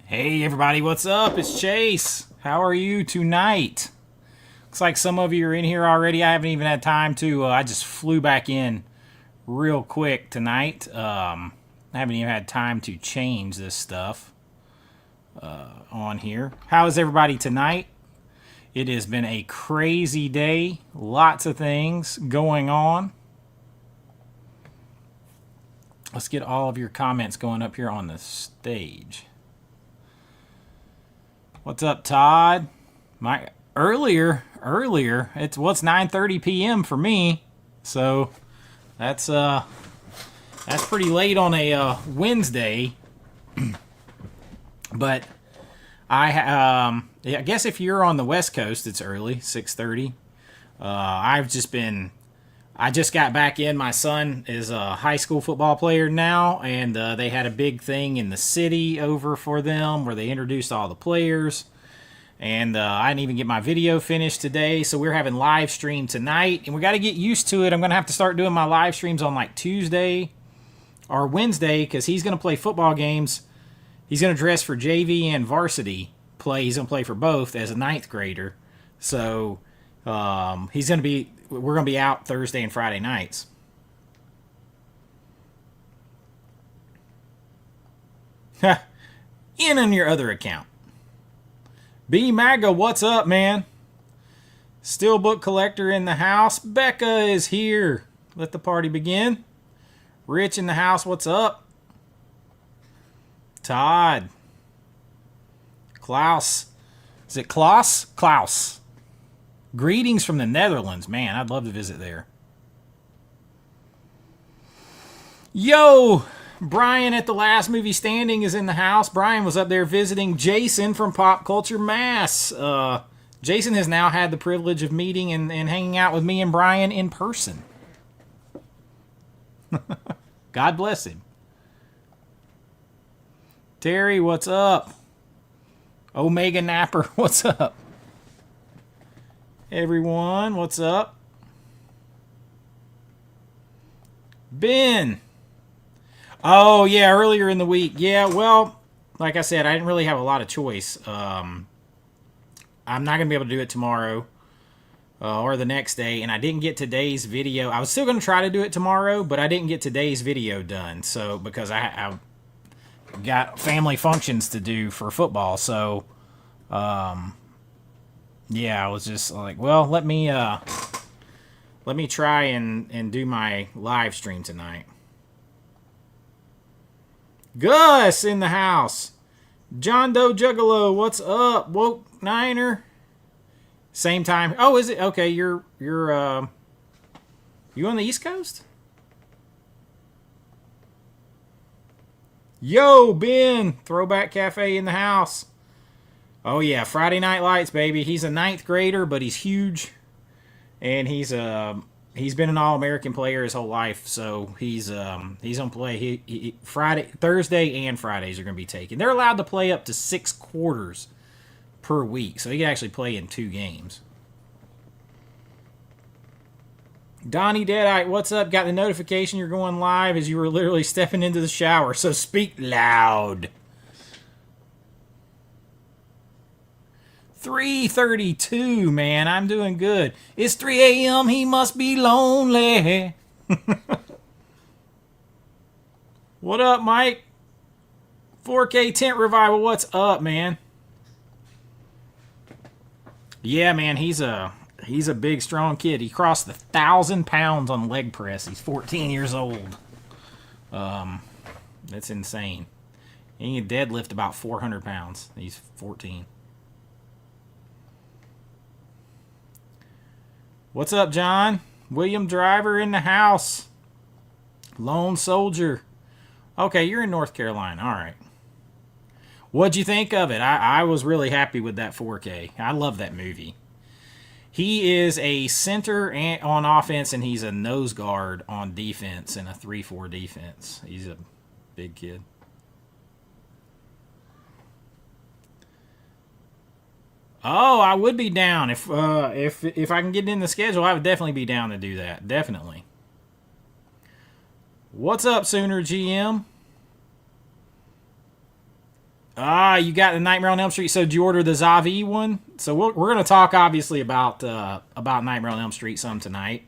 Hey everybody, what's up? It's Chase. How are you tonight? Looks like some of you are in here already. I haven't even had time to, I just flew back in real quick tonight. I haven't even had time to change this stuff on here. How is everybody tonight? It has been a crazy day. Lots of things going on. Let's get all of your comments going up here on the stage. What's up, Todd? Earlier. It's 9:30 p.m. for me, so that's pretty late on a Wednesday. But I guess if you're on the West Coast, it's early, 6:30. I just got back in. My son is a high school football player now, and they had a big thing in the city over for them where they introduced all the players. And I didn't even get my video finished today, so we're having live stream tonight, and we got to get used to it. I'm going to have to start doing my live streams on like Tuesday or Wednesday because he's going to play football games. He's going to dress for JV and varsity play. He's going to play for both as a ninth grader. So we're going to be out Thursday and Friday nights. In on your other account. B Maga, what's up, man? Steelbook collector in the house. Becca is here. Let the party begin. Rich in the house, what's up? Todd. Klaus. Is it Klaus? Klaus. Greetings from the Netherlands. Man, I'd love to visit there. Yo! Brian at the Last Movie Standing is in the house. Brian was up there visiting Jason from Pop Culture Mass. Jason has now had the privilege of meeting and hanging out with me and Brian in person. God bless him. Terry, what's up? Omega Napper, what's up? Everyone, what's up? Ben. Oh, yeah, earlier in the week. Yeah, well, like I said, I didn't really have a lot of choice. I'm not going to be able to do it tomorrow or the next day, and I didn't get today's video. I was still going to try to do it tomorrow, but I didn't get today's video done, so because I got family functions to do for football, so yeah, I was just like, well, let me try and do my live stream tonight. Gus in the house. John Doe Juggalo, what's up? Woke Niner. Same time. Oh, is it? Okay, you're you on the East Coast? Yo, Ben, Throwback Cafe in the house. Oh yeah, Friday Night Lights, baby. He's a ninth grader, but he's huge, and he's been an All-American player his whole life. So he's gonna play. Thursday and Fridays are gonna be taken. They're allowed to play up to 6 quarters per week, so he can actually play in 2 games. Donnie Deadite, what's up? Got the notification you're going live as you were literally stepping into the shower, so speak loud. 3:32, man. I'm doing good. It's 3 a.m. He must be lonely. What up, Mike? 4K Tent Revival, what's up, man? Yeah, man, he's a big, strong kid. He crossed the 1,000 pounds on leg press. He's 14 years old. That's insane. He can deadlift about 400 pounds. He's 14. What's up, John? William Driver in the house. Lone Soldier. Okay, you're in North Carolina. All right. What'd you think of it? I was really happy with that 4K. I love that movie. He is a center on offense, and he's a nose guard on defense in a 3-4 defense. He's a big kid. Oh, I would be down if I can get in the schedule. I would definitely be down to do that. Definitely. What's up, Sooner GM? Ah, you got the Nightmare on Elm Street. So did you order the Zavi one? So we're going to talk obviously about Nightmare on Elm Street some tonight.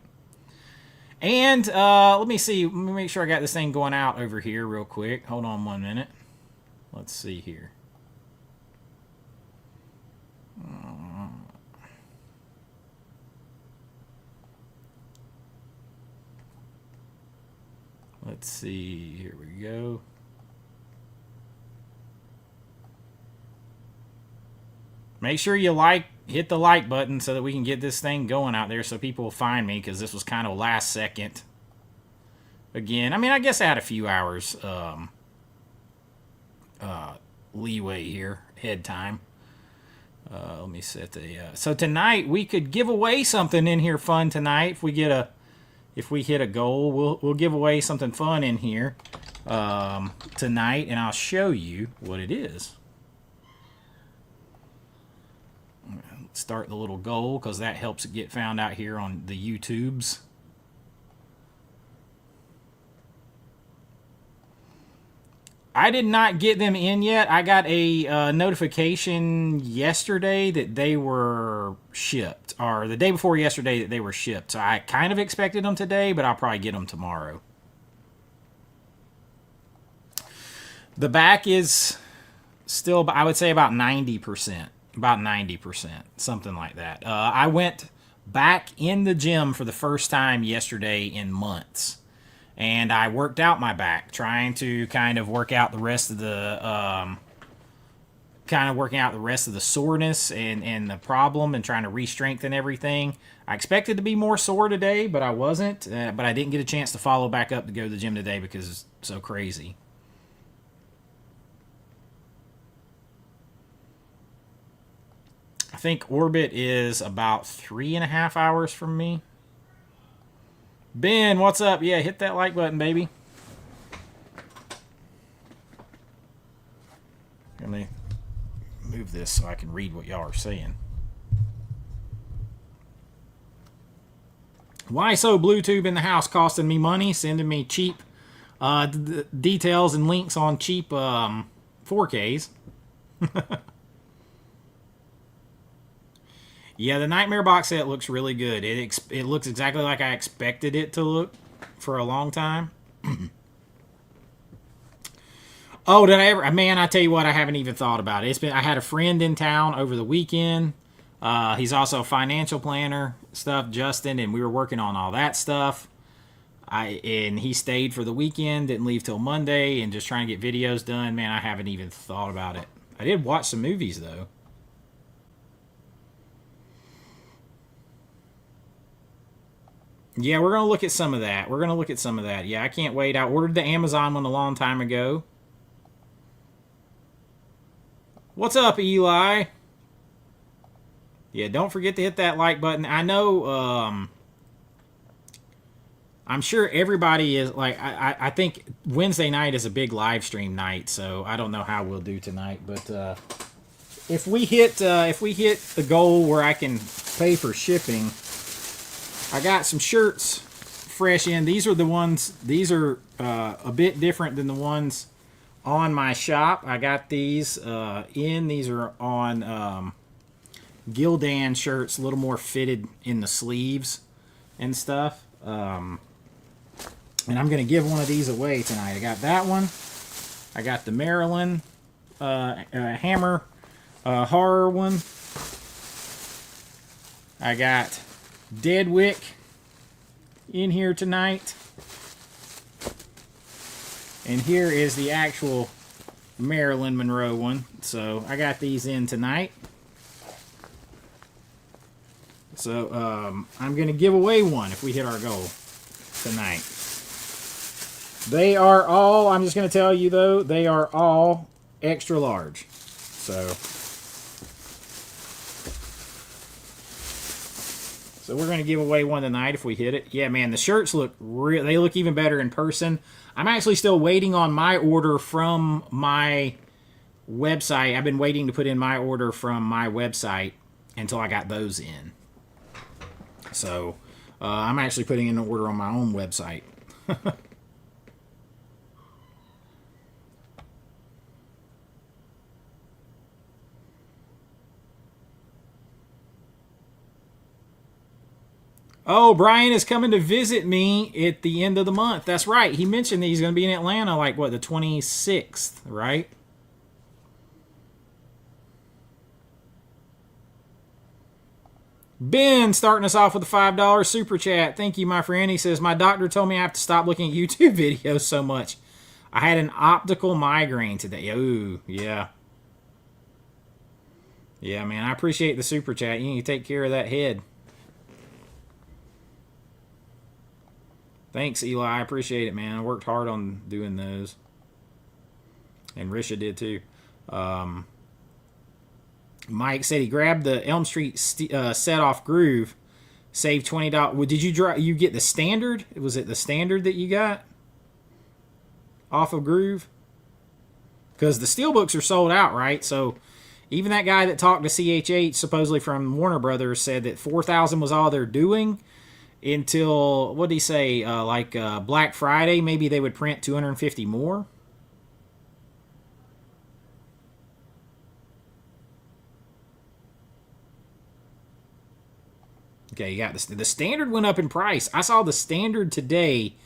And let me see. Let me make sure I got this thing going out over here real quick. Hold on 1 minute. Let's see here. Let's see. Here we go. Make sure you hit the like button so that we can get this thing going out there so people will find me, because this was kind of last second. Again, I mean, I guess I had a few hours leeway here, head time. Let me set the... so tonight, we could give away something in here fun tonight. If we hit a goal, we'll give away something fun in here tonight, and I'll show you what it is. Start the little goal, because that helps it get found out here on the YouTubes. I did not get them in yet. I got a notification yesterday that they were shipped, or the day before yesterday that they were shipped. So I kind of expected them today, but I'll probably get them tomorrow. The back is still, I would say, about 90%. About 90%, something like that. I went back in the gym for the first time yesterday in months, and I worked out my back, trying to kind of work out the rest of the soreness and the problem, and trying to re-strengthen everything. I expected to be more sore today, but I wasn't. But I didn't get a chance to follow back up to go to the gym today because it's so crazy. I think Orbit is about 3.5 hours from me. Ben, what's up? Yeah, hit that like button, baby. Let me move this so I can read what y'all are saying. Why so Bluetooth in the house costing me money, sending me cheap details and links on cheap 4Ks. Yeah, the Nightmare box set looks really good. It looks exactly like I expected it to look for a long time. Oh, did I ever... Man, I tell you what, I haven't even thought about it. I had a friend in town over the weekend. He's also a financial planner stuff, Justin, and we were working on all that stuff. And he stayed for the weekend, didn't leave till Monday, and just trying to get videos done. Man, I haven't even thought about it. I did watch some movies, though. Yeah, we're going to look at some of that. Yeah, I can't wait. I ordered the Amazon one a long time ago. What's up, Eli? Yeah, don't forget to hit that like button. I know, I'm sure everybody is, like, I think Wednesday night is a big live stream night, so I don't know how we'll do tonight. But if we hit the goal where I can pay for shipping... I got some shirts fresh in. These are the ones, these are a bit different than the ones on my shop. I got these in. These are on Gildan shirts, a little more fitted in the sleeves and stuff. And I'm going to give one of these away tonight. I got that one. I got the Maryland Hammer horror one. I got Deadwick in here tonight. And here is the actual Marilyn Monroe one. So I got these in tonight. So I'm going to give away one if we hit our goal tonight. They are all, I'm just going to tell you though, they are all extra large. So we're going to give away one tonight if we hit it. Yeah, man, the shirts look real. They look even better in person. I'm actually still waiting on my order from my website. I've been waiting to put in my order from my website until I got those in. So I'm actually putting in an order on my own website. Oh, Brian is coming to visit me at the end of the month. That's right. He mentioned that he's going to be in Atlanta, like, what, the 26th, right? Ben starting us off with a $5 super chat. Thank you, my friend. He says, my doctor told me I have to stop looking at YouTube videos so much. I had an optical migraine today. Ooh, yeah. Yeah, man, I appreciate the super chat. You need to take care of that head. Thanks, Eli. I appreciate it, man. I worked hard on doing those. And Risha did too. Mike said he grabbed the Elm Street set off Groove, saved $20. Well, did you get the standard? Was it the standard that you got off of Groove? Because the steelbooks are sold out, right? So even that guy that talked to CHH, supposedly from Warner Brothers, said that 4,000 was all they're doing until, what did he say, Black Friday, maybe they would print 250 more. Okay, you got the standard went up in price. I saw the standard today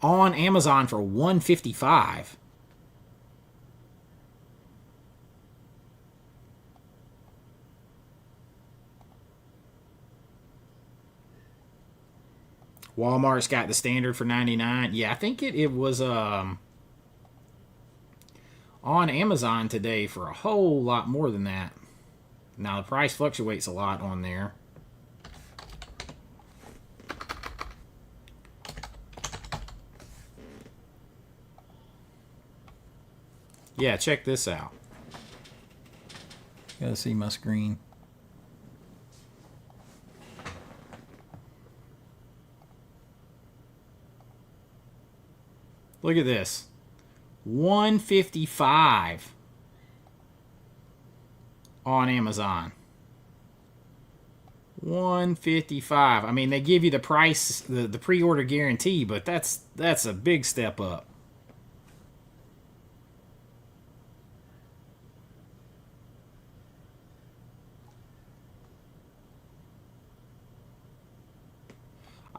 on Amazon for $155. Walmart's got the standard for $99. Yeah, I think it was on Amazon today for a whole lot more than that. Now the price fluctuates a lot on there. Yeah, check this out. Gotta see my screen. Look at this. $155 on Amazon. $155. I mean, they give you the price, the pre-order guarantee, but that's a big step up.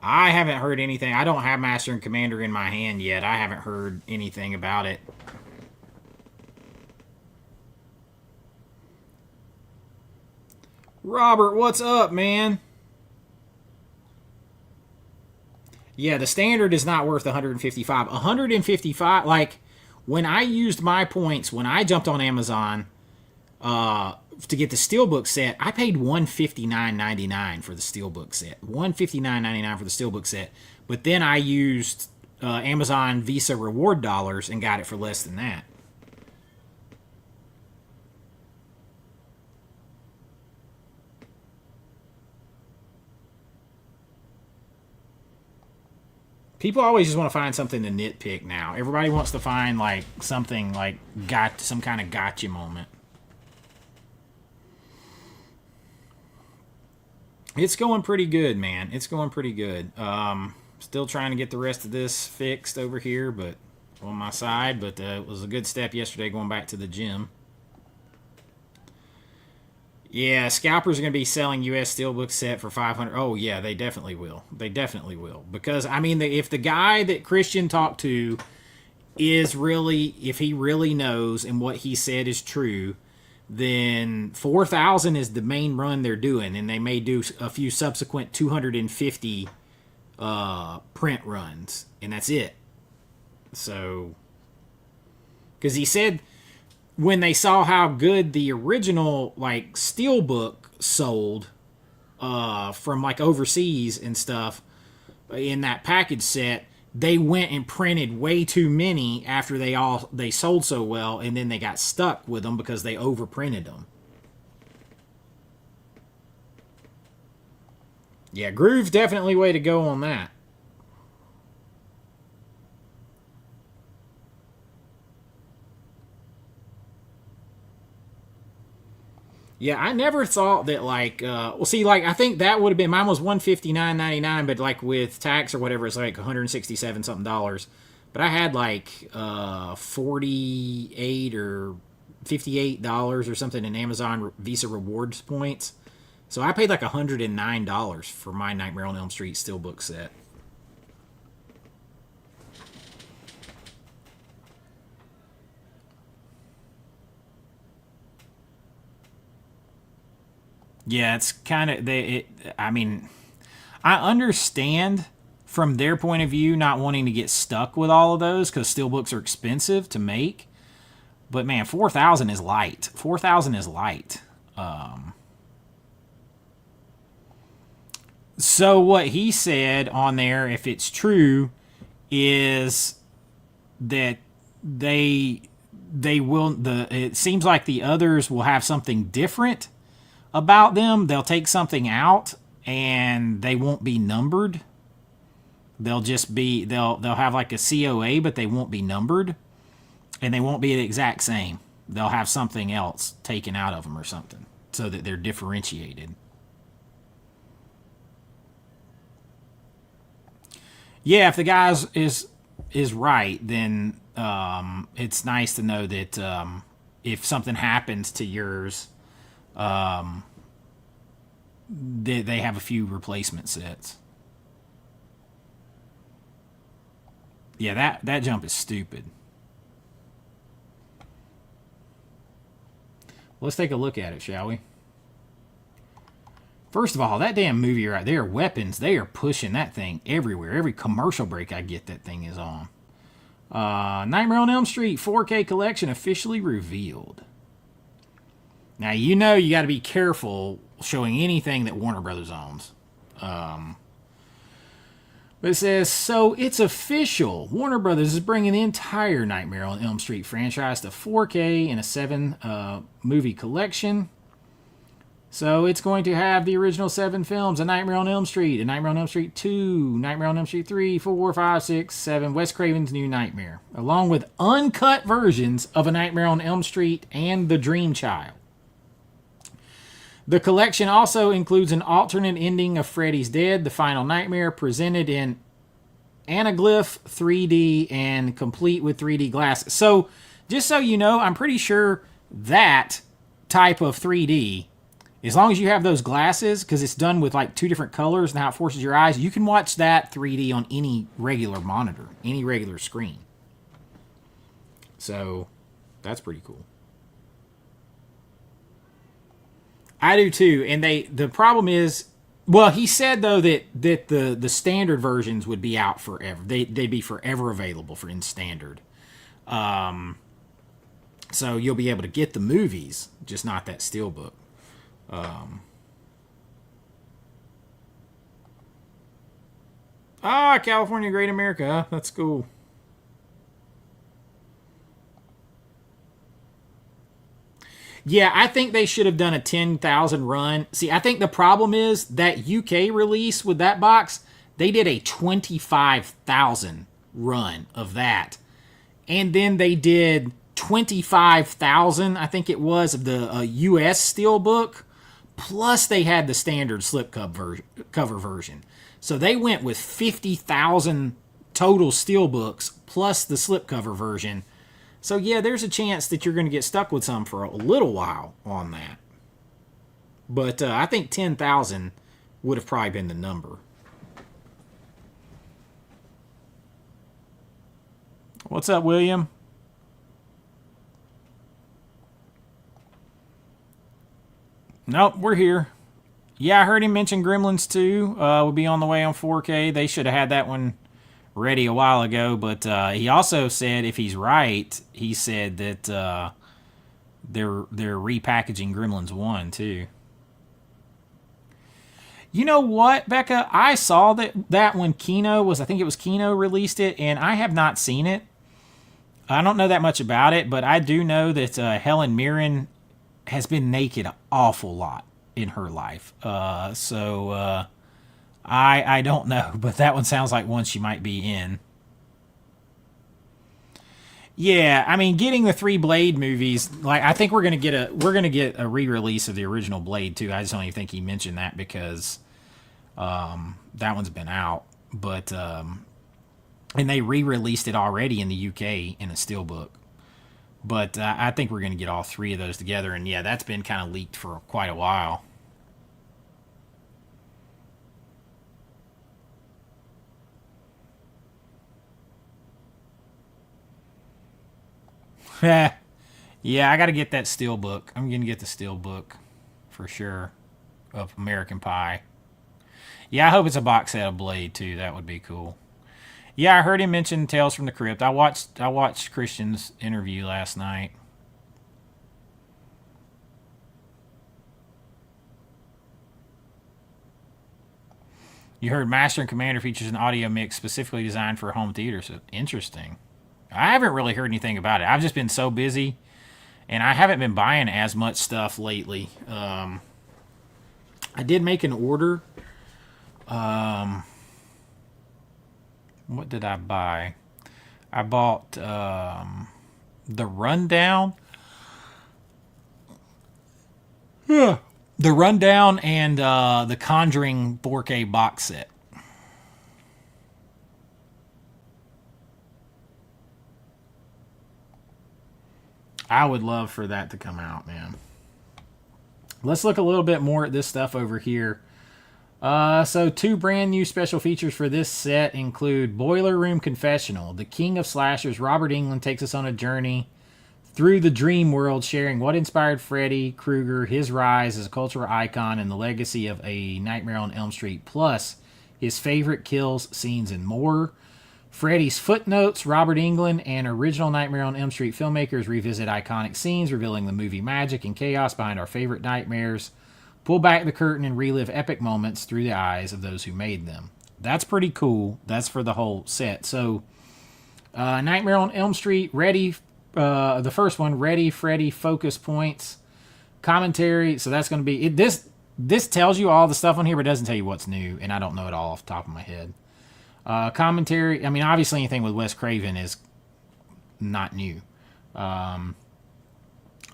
I haven't heard anything. I don't have Master and Commander in my hand yet. I haven't heard anything about it. Robert, what's up, man? Yeah, the standard is not worth 155. 155, like, when I used my points, when I jumped on Amazon to get the Steelbook set, I paid $159.99 for the Steelbook set. $159.99 for the Steelbook set. But then I used Amazon Visa reward dollars and got it for less than that. People always just want to find something to nitpick now. Everybody wants to find like something like got some kind of gotcha moment. It's going pretty good, man. It's going pretty good. Still trying to get the rest of this fixed over here, but on my side. But it was a good step yesterday going back to the gym. Yeah, scalpers are going to be selling U.S. Steelbook set for $500. Oh, yeah, they definitely will. They definitely will. Because, I mean, if the guy that Christian talked to is really, if he really knows and what he said is true, then 4,000 is the main run they're doing. And they may do a few subsequent 250 print runs. And that's it. So, because he said when they saw how good the original like Steelbook sold from like overseas and stuff in that package set, they went and printed way too many after they sold so well, and then they got stuck with them because they overprinted them. Yeah, Groove's definitely way to go on that. Yeah, I never thought that, like, well, see, like, I think that would have been, mine was $159.99, but, like, with tax or whatever, it's like $167 something dollars. But I had, like, $48 or $58 or something in Amazon Visa Rewards points. So I paid like $109 for my Nightmare on Elm Street steelbook set. Yeah, it's kind of I mean, I understand from their point of view not wanting to get stuck with all of those because steelbooks are expensive to make. But man, 4,000 is light. 4,000 is light. So what he said on there, if it's true, is that they will it seems like the others will have something different about them. They'll take something out and they won't be numbered. They'll just be they'll have like a COA, but they won't be numbered, and they won't be the exact same. They'll have something else taken out of them or something so that they're differentiated. Yeah, if the guy is right, then it's nice to know that if something happens to yours, they have a few replacement sets. Yeah, that jump is stupid. Let's take a look at it, shall we? First of all, that damn movie right there, Weapons, they are pushing that thing everywhere. Every commercial break I get, that thing is on. Nightmare on Elm Street 4K collection officially revealed. Now, you know you got to be careful showing anything that Warner Brothers owns. But it says, so it's official. Warner Brothers is bringing the entire Nightmare on Elm Street franchise to 4K in a 7-movie collection. So it's going to have the original 7 films, A Nightmare on Elm Street, A Nightmare on Elm Street 2, Nightmare on Elm Street 3, 4, 5, 6, 7, Wes Craven's New Nightmare, along with uncut versions of A Nightmare on Elm Street and The Dream Child. The collection also includes an alternate ending of Freddy's Dead, The Final Nightmare, presented in anaglyph 3D and complete with 3D glasses. So, just so you know, I'm pretty sure that type of 3D, as long as you have those glasses, because it's done with like 2 different colors and how it forces your eyes, you can watch that 3D on any regular monitor, any regular screen. So, that's pretty cool. I do too, and the problem is, well, he said though that the standard versions would be out forever. They'd be forever available in standard. So you'll be able to get the movies, just not that steelbook. California, Great America. That's cool. Yeah, I think they should have done a 10,000 run. See, I think the problem is that UK release with that box, they did a 25,000 run of that. And then they did 25,000, I think it was, of the US Steelbook. Plus they had the standard slipcover version. So they went with 50,000 total Steelbooks plus the slipcover version. So yeah, there's a chance that you're going to get stuck with some for a little while on that. But I think 10,000 would have probably been the number. What's up, William? Nope, we're here. Yeah, I heard him mention Gremlins 2 will be on the way on 4K. They should have had that one ready a while ago, but he also said, if he's right, he said that they're repackaging Gremlins 1 too. You know what, Becca? I saw that when I think it was Kino released it, and I have not seen it. I don't know that much about it, but I do know that Helen Mirren has been naked an awful lot in her life. I don't know, but that one sounds like one she might be in. Yeah, I mean, getting the 3 Blade movies, like I think we're gonna get a re-release of the original Blade too. I just don't even think he mentioned that because that one's been out, but and they re-released it already in the UK in a steelbook. But I think we're gonna get all 3 of those together, and yeah, that's been kind of leaked for quite a while. Yeah, I got to get that steel book. I'm going to get the steel book for sure of American Pie. Yeah, I hope it's a box set of Blade too. That would be cool. Yeah, I heard him mention Tales from the Crypt. I watched Christian's interview last night. You heard Master and Commander features an audio mix specifically designed for home theater. So interesting. I haven't really heard anything about it. I've just been so busy, and I haven't been buying as much stuff lately. I did make an order. What did I buy? I bought the Rundown. Yeah. The Rundown and the Conjuring 4K box set. I would love for that to come out, man. Let's look a little bit more at this stuff over here. So two brand new special features for this set include Boiler Room Confessional. The king of slashers, Robert Englund, takes us on a journey through the dream world, sharing what inspired Freddy Krueger, his rise as a cultural icon, and the legacy of A Nightmare on Elm Street, plus his favorite kills, scenes, and more. Freddy's footnotes, Robert Englund and original Nightmare on Elm Street filmmakers revisit iconic scenes, revealing the movie magic and chaos behind our favorite nightmares. Pull back the curtain and relive epic moments through the eyes of those who made them. That's pretty cool. That's for the whole set. So, Nightmare on Elm Street, ready. The first one, Ready, Freddy, Focus Points, commentary. So that's going to be it. This tells you all the stuff on here, but doesn't tell you what's new, and I don't know it all off the top of my head. Commentary. I mean, obviously anything with Wes Craven is not new.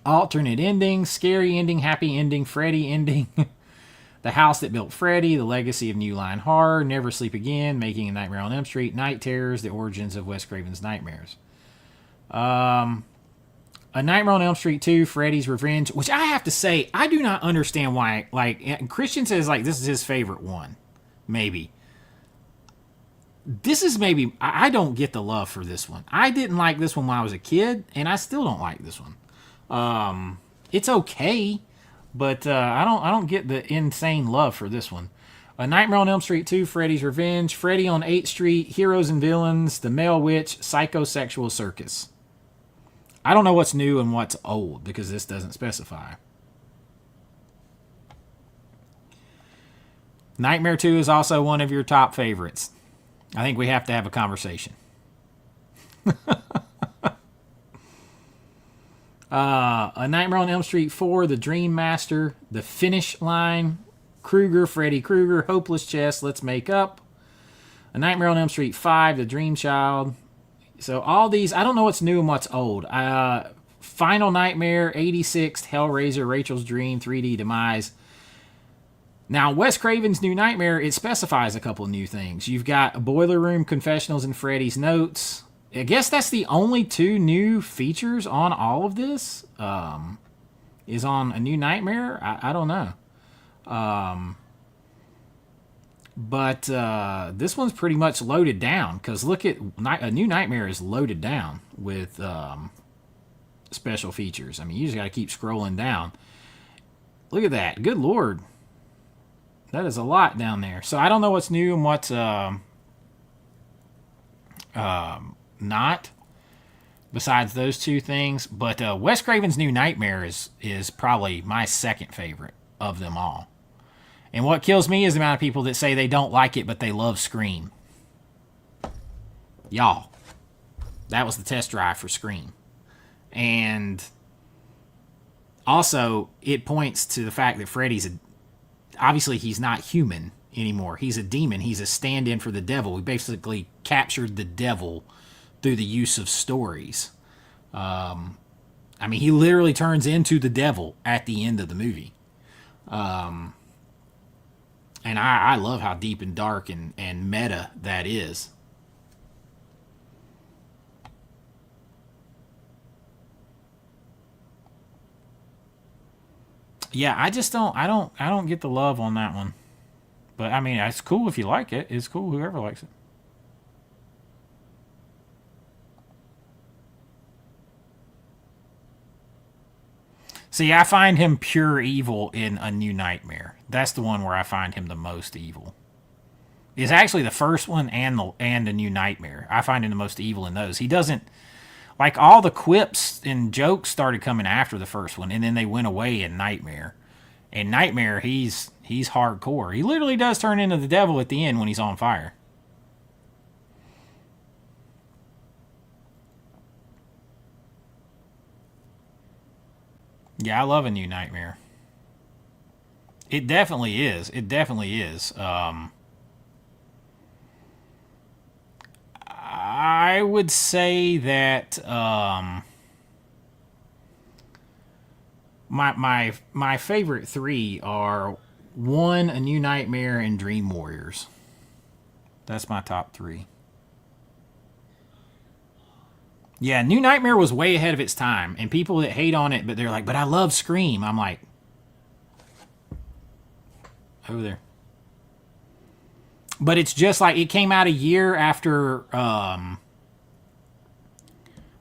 Alternate ending, scary ending, happy ending, Freddy ending, The House That Built Freddy, The Legacy of New Line Horror, Never Sleep Again, Making a Nightmare on Elm Street, Night Terrors, The Origins of Wes Craven's Nightmares. A Nightmare on Elm Street 2, Freddy's Revenge, which I have to say, I do not understand why. Like, Christian says, like, this is his favorite one. Maybe. This is maybe, I don't get the love for this one. I didn't like this one when I was a kid, and I still don't like this one. It's okay, but I don't get the insane love for this one. A Nightmare on Elm Street 2, Freddy's Revenge, Freddy on 8th Street, Heroes and Villains, The Male Witch, Psychosexual Circus. I don't know what's new and what's old because this doesn't specify. Nightmare 2 is also one of your top favorites. I think we have to have a conversation. A Nightmare on Elm Street 4, The Dream Master, The Finish Line, Krueger, Freddy Krueger, Hopeless Chest, Let's Make Up. A Nightmare on Elm Street 5, The Dream Child. So all these, I don't know what's new and what's old. Final Nightmare, 86th, Hellraiser, Rachel's Dream, 3D Demise. Now, Wes Craven's New Nightmare, it specifies a couple of new things. You've got Boiler Room Confessionals and Freddy's Notes. I guess that's the only two new features on all of this. Is on A New Nightmare? I don't know. But this one's pretty much loaded down. Because look at, A New Nightmare is loaded down with special features. I mean, you just got to keep scrolling down. Look at that. Good Lord. That is a lot down there. So I don't know what's new and what's not, besides those two things. But Wes Craven's New Nightmare is probably my second favorite of them all. And what kills me is the amount of people that say they don't like it, but they love Scream. Y'all, that was the test drive for Scream. And also, it points to the fact that Freddy's obviously he's not human anymore. He's a demon. He's a stand-in for the devil. We basically captured the devil through the use of stories. I mean, he literally turns into the devil at the end of the movie. And I love how deep and dark and meta that is. Yeah, I don't get the love on that one. But I mean, it's cool if you like it. It's cool whoever likes it. See, I find him pure evil in A New Nightmare. That's the one where I find him the most evil. It's actually the first one and A New Nightmare. I find him the most evil in those. He doesn't like all the quips and jokes started coming after the first one, and then they went away in Nightmare. In Nightmare, he's hardcore. He literally does turn into the devil at the end when he's on fire. Yeah, I love A New Nightmare. It definitely is. It definitely is. I would say that my favorite three are one, A New Nightmare, and Dream Warriors. That's my top three. Yeah, New Nightmare was way ahead of its time, and people that hate on it, but they're like, "But I love Scream." I'm like, over there. But it's just like it came out a year after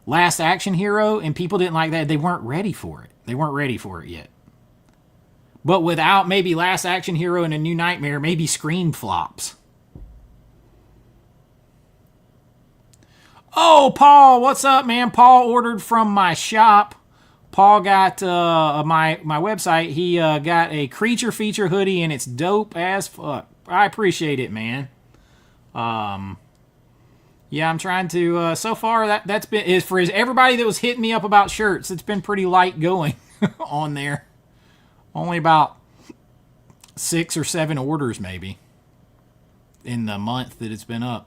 Last Action Hero, and people didn't like that. They weren't ready for it. They weren't ready for it yet. But without maybe Last Action Hero and A New Nightmare, maybe Scream flops. Oh, Paul, what's up, man? Paul ordered from my shop. Paul got my website. He got a Creature Feature hoodie, and it's dope as fuck. I appreciate it, man. Yeah, I'm trying to. So far, that's been is for everybody that was hitting me up about shirts. It's been pretty light going on there. Only about 6 or 7 orders, maybe, in the month that it's been up.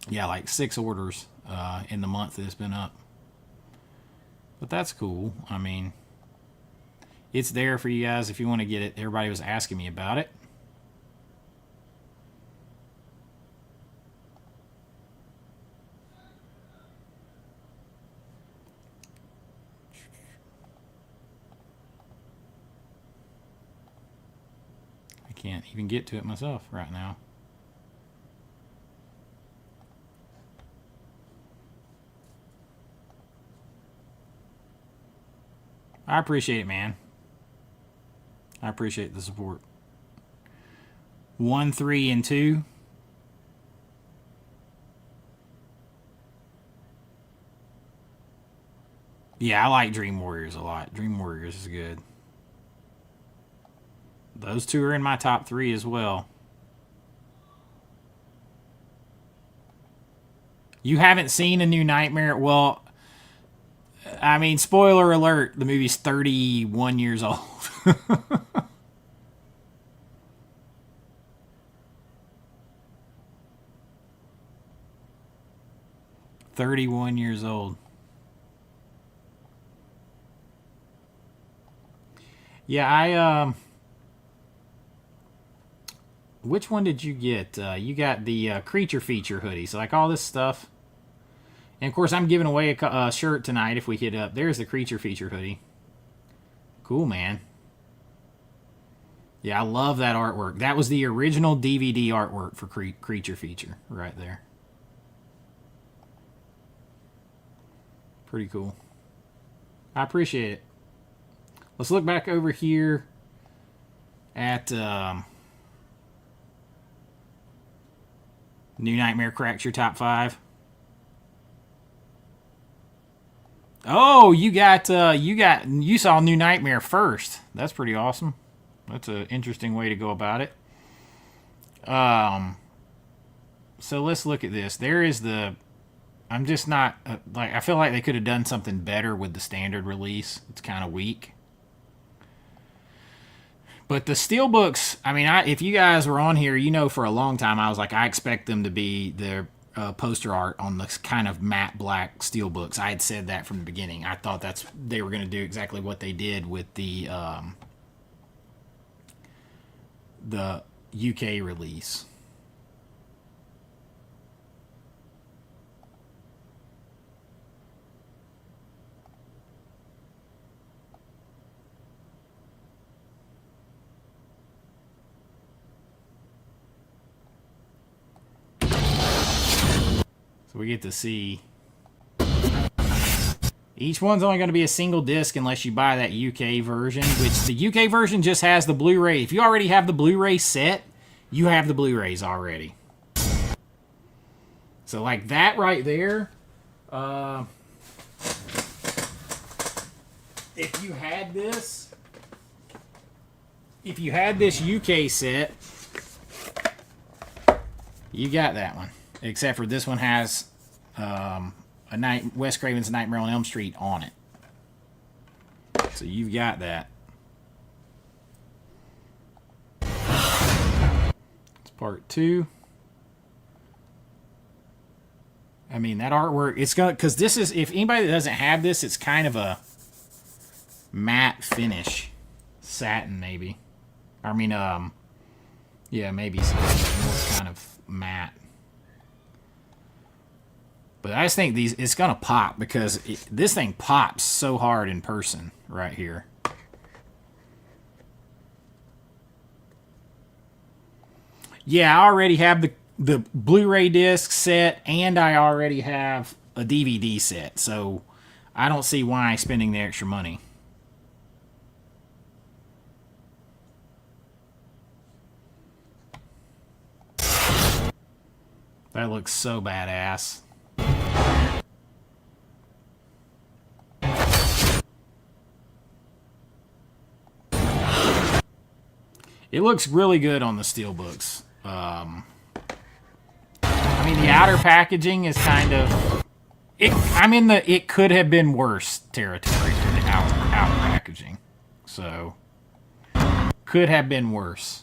Yeah, like 6 orders in the month that it's been up. But that's cool. I mean, it's there for you guys if you want to get it. Everybody was asking me about it. I can't even get to it myself right now. I appreciate it, man. I appreciate the support. 1, 3, and 2. Yeah, I like Dream Warriors a lot. Dream Warriors is good. Those two are in my top 3 as well. You haven't seen A New Nightmare? Well, I mean, spoiler alert, the movie's 31 years old. 31 years old. Yeah, which one did you get? You got the Creature Feature hoodie. So, like all this stuff. And, of course, I'm giving away a shirt tonight if we hit up. There's the Creature Feature hoodie. Cool, man. Yeah, I love that artwork. That was the original DVD artwork for Creature Feature right there. Pretty cool. I appreciate it. Let's look back over here at New Nightmare cracks your top 5. Oh, you saw New Nightmare first. That's pretty awesome. That's an interesting way to go about it. So let's look at this. There is I'm just not I feel like they could have done something better with the standard release. It's kind of weak. But the steelbooks, I mean, if you guys were on here, you know, for a long time, I was like, I expect them to be the poster art on this kind of matte black steelbooks. I had said that from the beginning. I thought they were going to do exactly what they did with the UK release. So we get to see. Each one's only going to be a single disc unless you buy that UK version, which the UK version just has the Blu-ray. If you already have the Blu-ray set, you have the Blu-rays already. So like that right there, if you had this UK set, you got that one. Except for this one has Wes Craven's Nightmare on Elm Street on it. So you've got that. It's part 2. I mean, that artwork, it's going to, because this is, if anybody that doesn't have this, it's kind of a matte finish. Satin, maybe. I mean, yeah, maybe something more kind of matte. But I just think it's going to pop because this thing pops so hard in person right here. Yeah, I already have the Blu-ray disc set, and I already have a DVD set. So I don't see why I'm spending the extra money. That looks so badass. It looks really good on the steelbooks. I mean, the outer packaging is kind of... I'm in the it could have been worse territory for the outer packaging. So, could have been worse.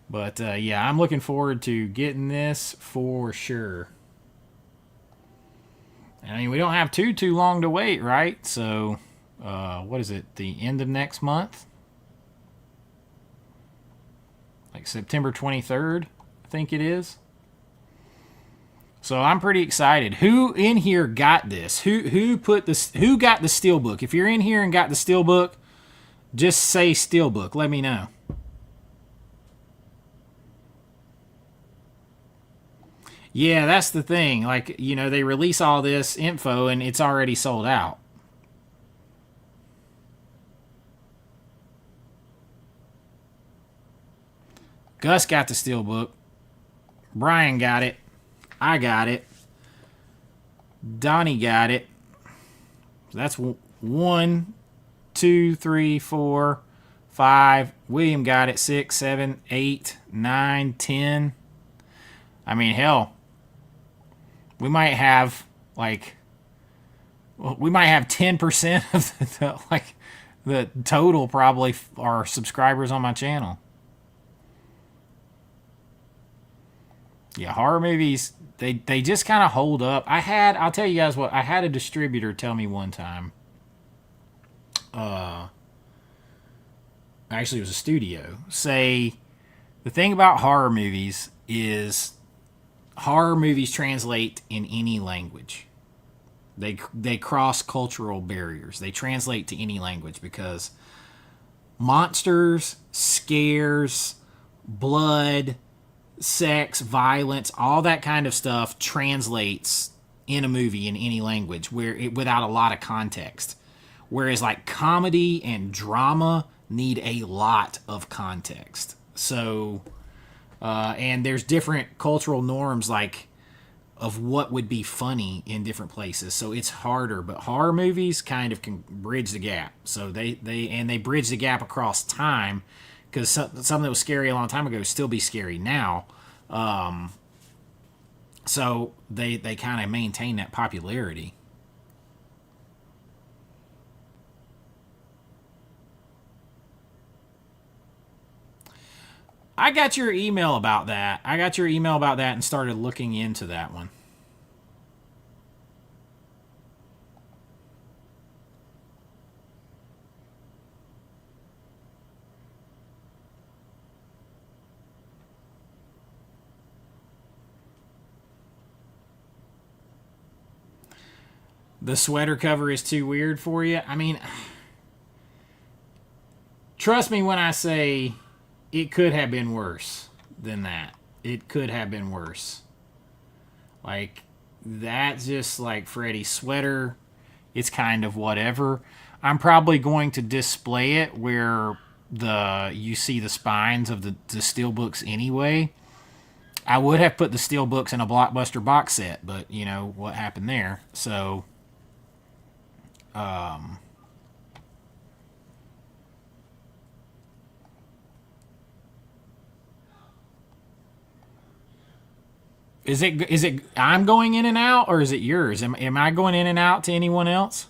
But, yeah, I'm looking forward to getting this for sure. I mean, we don't have too long to wait, right? So, what is it? The end of next month? Like September 23rd, I think it is. So I'm pretty excited. Who in here got this? Who got the steelbook? If you're in here and got the steelbook, just say steelbook. Let me know. Yeah, that's the thing. Like, you know, they release all this info and it's already sold out. Gus got the steelbook. Brian got it. I got it. Donnie got it. So that's 1, 2, 3, 4, 5. William got it. 6, 7, 8, 9, 10. I mean, hell, we might have like, well, we might have 10% of the total probably are subscribers on my channel. Yeah, horror movies, they just kind of hold up. I'll tell you guys what, I had a distributor tell me one time. Actually, it was a studio. Say, the thing about horror movies is horror movies translate in any language. They cross cultural barriers. They translate to any language because monsters, scares, blood, sex, violence, all that kind of stuff translates in a movie in any language without a lot of context. Whereas like comedy and drama need a lot of context. So, and there's different cultural norms like of what would be funny in different places. So it's harder, but horror movies kind of can bridge the gap. So they bridge the gap across time. Because something that was scary a long time ago still be scary now. So they kind of maintain that popularity. I got your email about that. And started looking into that one. The sweater cover is too weird for you. I mean, trust me when I say it could have been worse than that. It could have been worse. Like, that's just like Freddy's sweater. It's kind of whatever. I'm probably going to display it where you see the spines of the steel books anyway. I would have put the steel books in a Blockbuster box set, but you know what happened there. So, is it I'm going in and out, or is it yours? Am I going in and out to anyone else?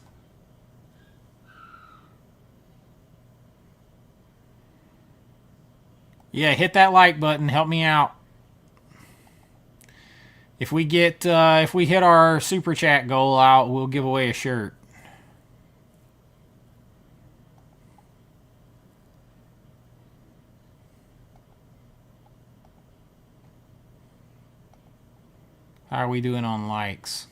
Yeah, hit that like button. Help me out. If we hit our super chat goal out, we'll give away a shirt. How are we doing on likes?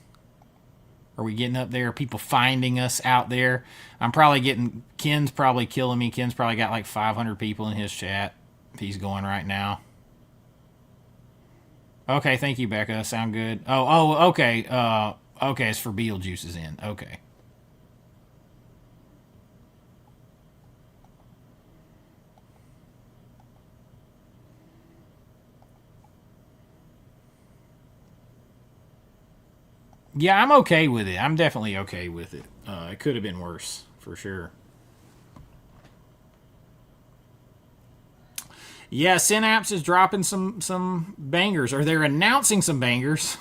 Are we getting up there? Are people finding us out there? I'm probably getting... Ken's probably killing me. Ken's probably got like 500 people in his chat. If he's going right now. Okay, thank you, Becca. Sound good. Okay. Okay, it's for Beetlejuice's in. Okay. Yeah, I'm okay with it. I'm definitely okay with it. It could have been worse, for sure. Yeah, Synapse is dropping some bangers, or they're announcing some bangers.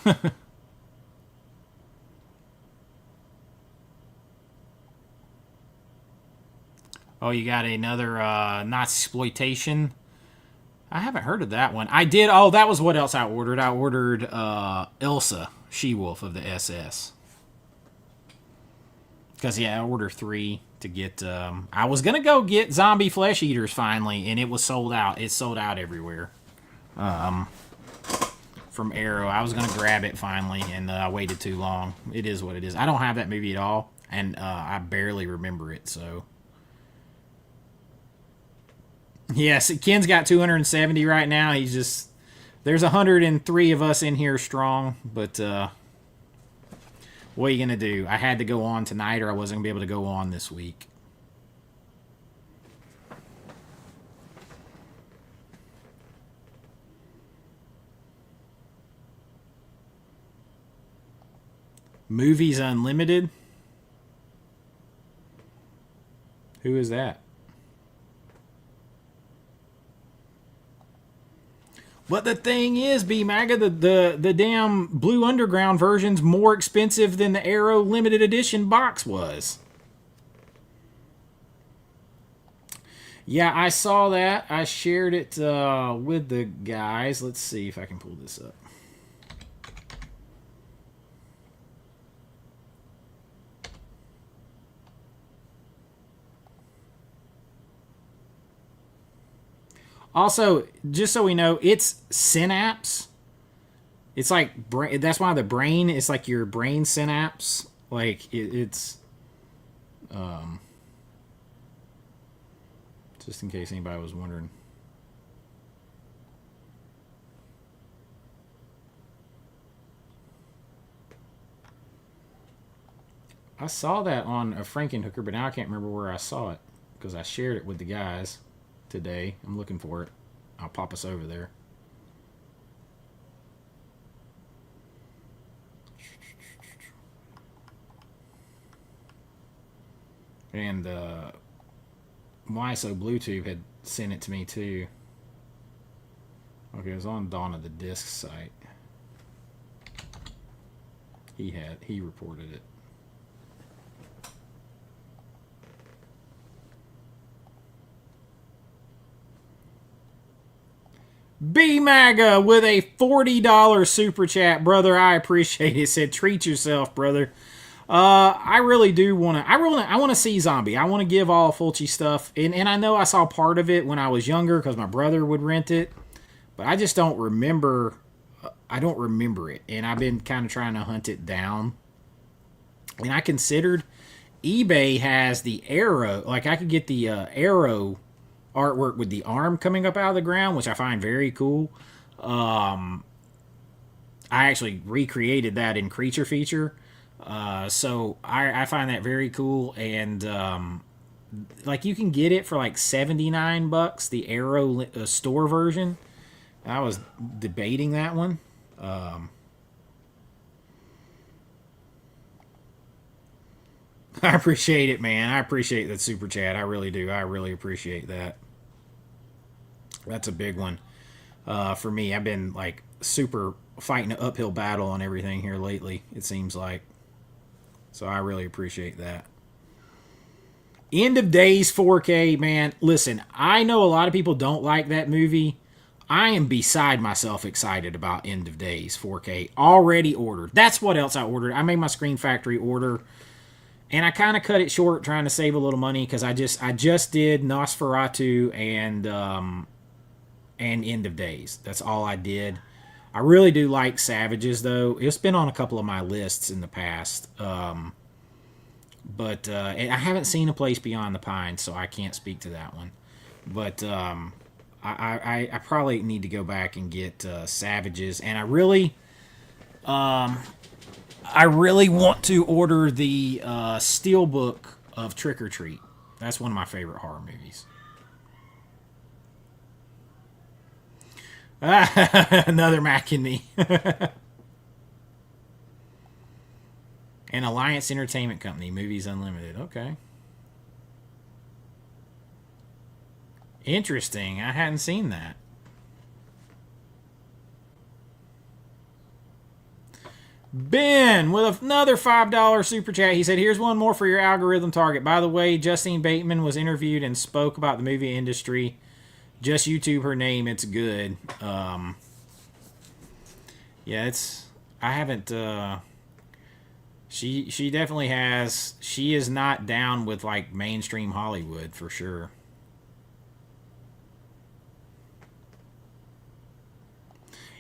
Oh, you got another Nazi exploitation. I haven't heard of that one. I did. Oh, that was what else I ordered. I ordered Elsa, She-Wolf of the SS. Because, yeah, I ordered 3 to get... I was going to go get Zombie Flesh Eaters finally, and it was sold out. It's sold out everywhere. From Arrow. I was going to grab it finally, and I waited too long. It is what it is. I don't have that movie at all, and I barely remember it, so... Yes, Ken's got 270 right now. He's just... There's 103 of us in here strong, but what are you going to do? I had to go on tonight, or I wasn't going to be able to go on this week. Movies Unlimited? Who is that? But the thing is, B-Maga, the damn Blue Underground version's more expensive than the Arrow limited edition box was. Yeah, I saw that. I shared it with the guys. Let's see if I can pull this up. Also, just so we know, it's synapse. It's like that's why the brain is like your brain synapse. Like it's just in case anybody was wondering. I saw that on a Frankenhooker, but now I can't remember where I saw it because I shared it with the guys today. I'm looking for it. I'll pop us over there. And Why So Bluetooth had sent it to me too. Okay, it was on Dawn of the Disc site. He reported it. B-Maga with a $40 super chat, brother. I appreciate it. Said, treat yourself, brother. I really do want to. I want to see Zombie. I want to give all Fulci stuff, and I know I saw part of it when I was younger because my brother would rent it, but I just don't remember. I don't remember it, and I've been kind of trying to hunt it down. And I considered eBay has the Arrow. Like I could get the Arrow artwork with the arm coming up out of the ground, which I find very cool. I I actually recreated that in Creature Feature. So I find that very cool, and like you can get it for like $79, the Arrow store version. I was debating that one. I appreciate it, man. I appreciate that super chat. I really do. I really appreciate that. That's a big one for me. I've been like super fighting an uphill battle on everything here lately, it seems like. So I really appreciate that. End of Days 4K, man. Listen, I know a lot of people don't like that movie. I am beside myself excited about End of Days 4K. Already ordered. That's what else I ordered. I made my Screen Factory order. And I kind of cut it short trying to save a little money because I just did Nosferatu and End of Days. That's all I did. I really do like Savages, though. It's been on a couple of my lists in the past. But I haven't seen A Place Beyond the Pines, so I can't speak to that one. But I probably need to go back and get Savages. And I really want to order the Steelbook of Trick or Treat. That's one of my favorite horror movies. Another Mac and Me. And Alliance Entertainment Company, Movies Unlimited. Okay. Interesting. I hadn't seen that. Ben with another $5 super chat. He said, here's one more for your algorithm target. By the way, Justine Bateman was interviewed and spoke about the movie industry. Just YouTube her name. It's good. Yeah, it's... I haven't... She definitely has... She is not down with, like, mainstream Hollywood, for sure.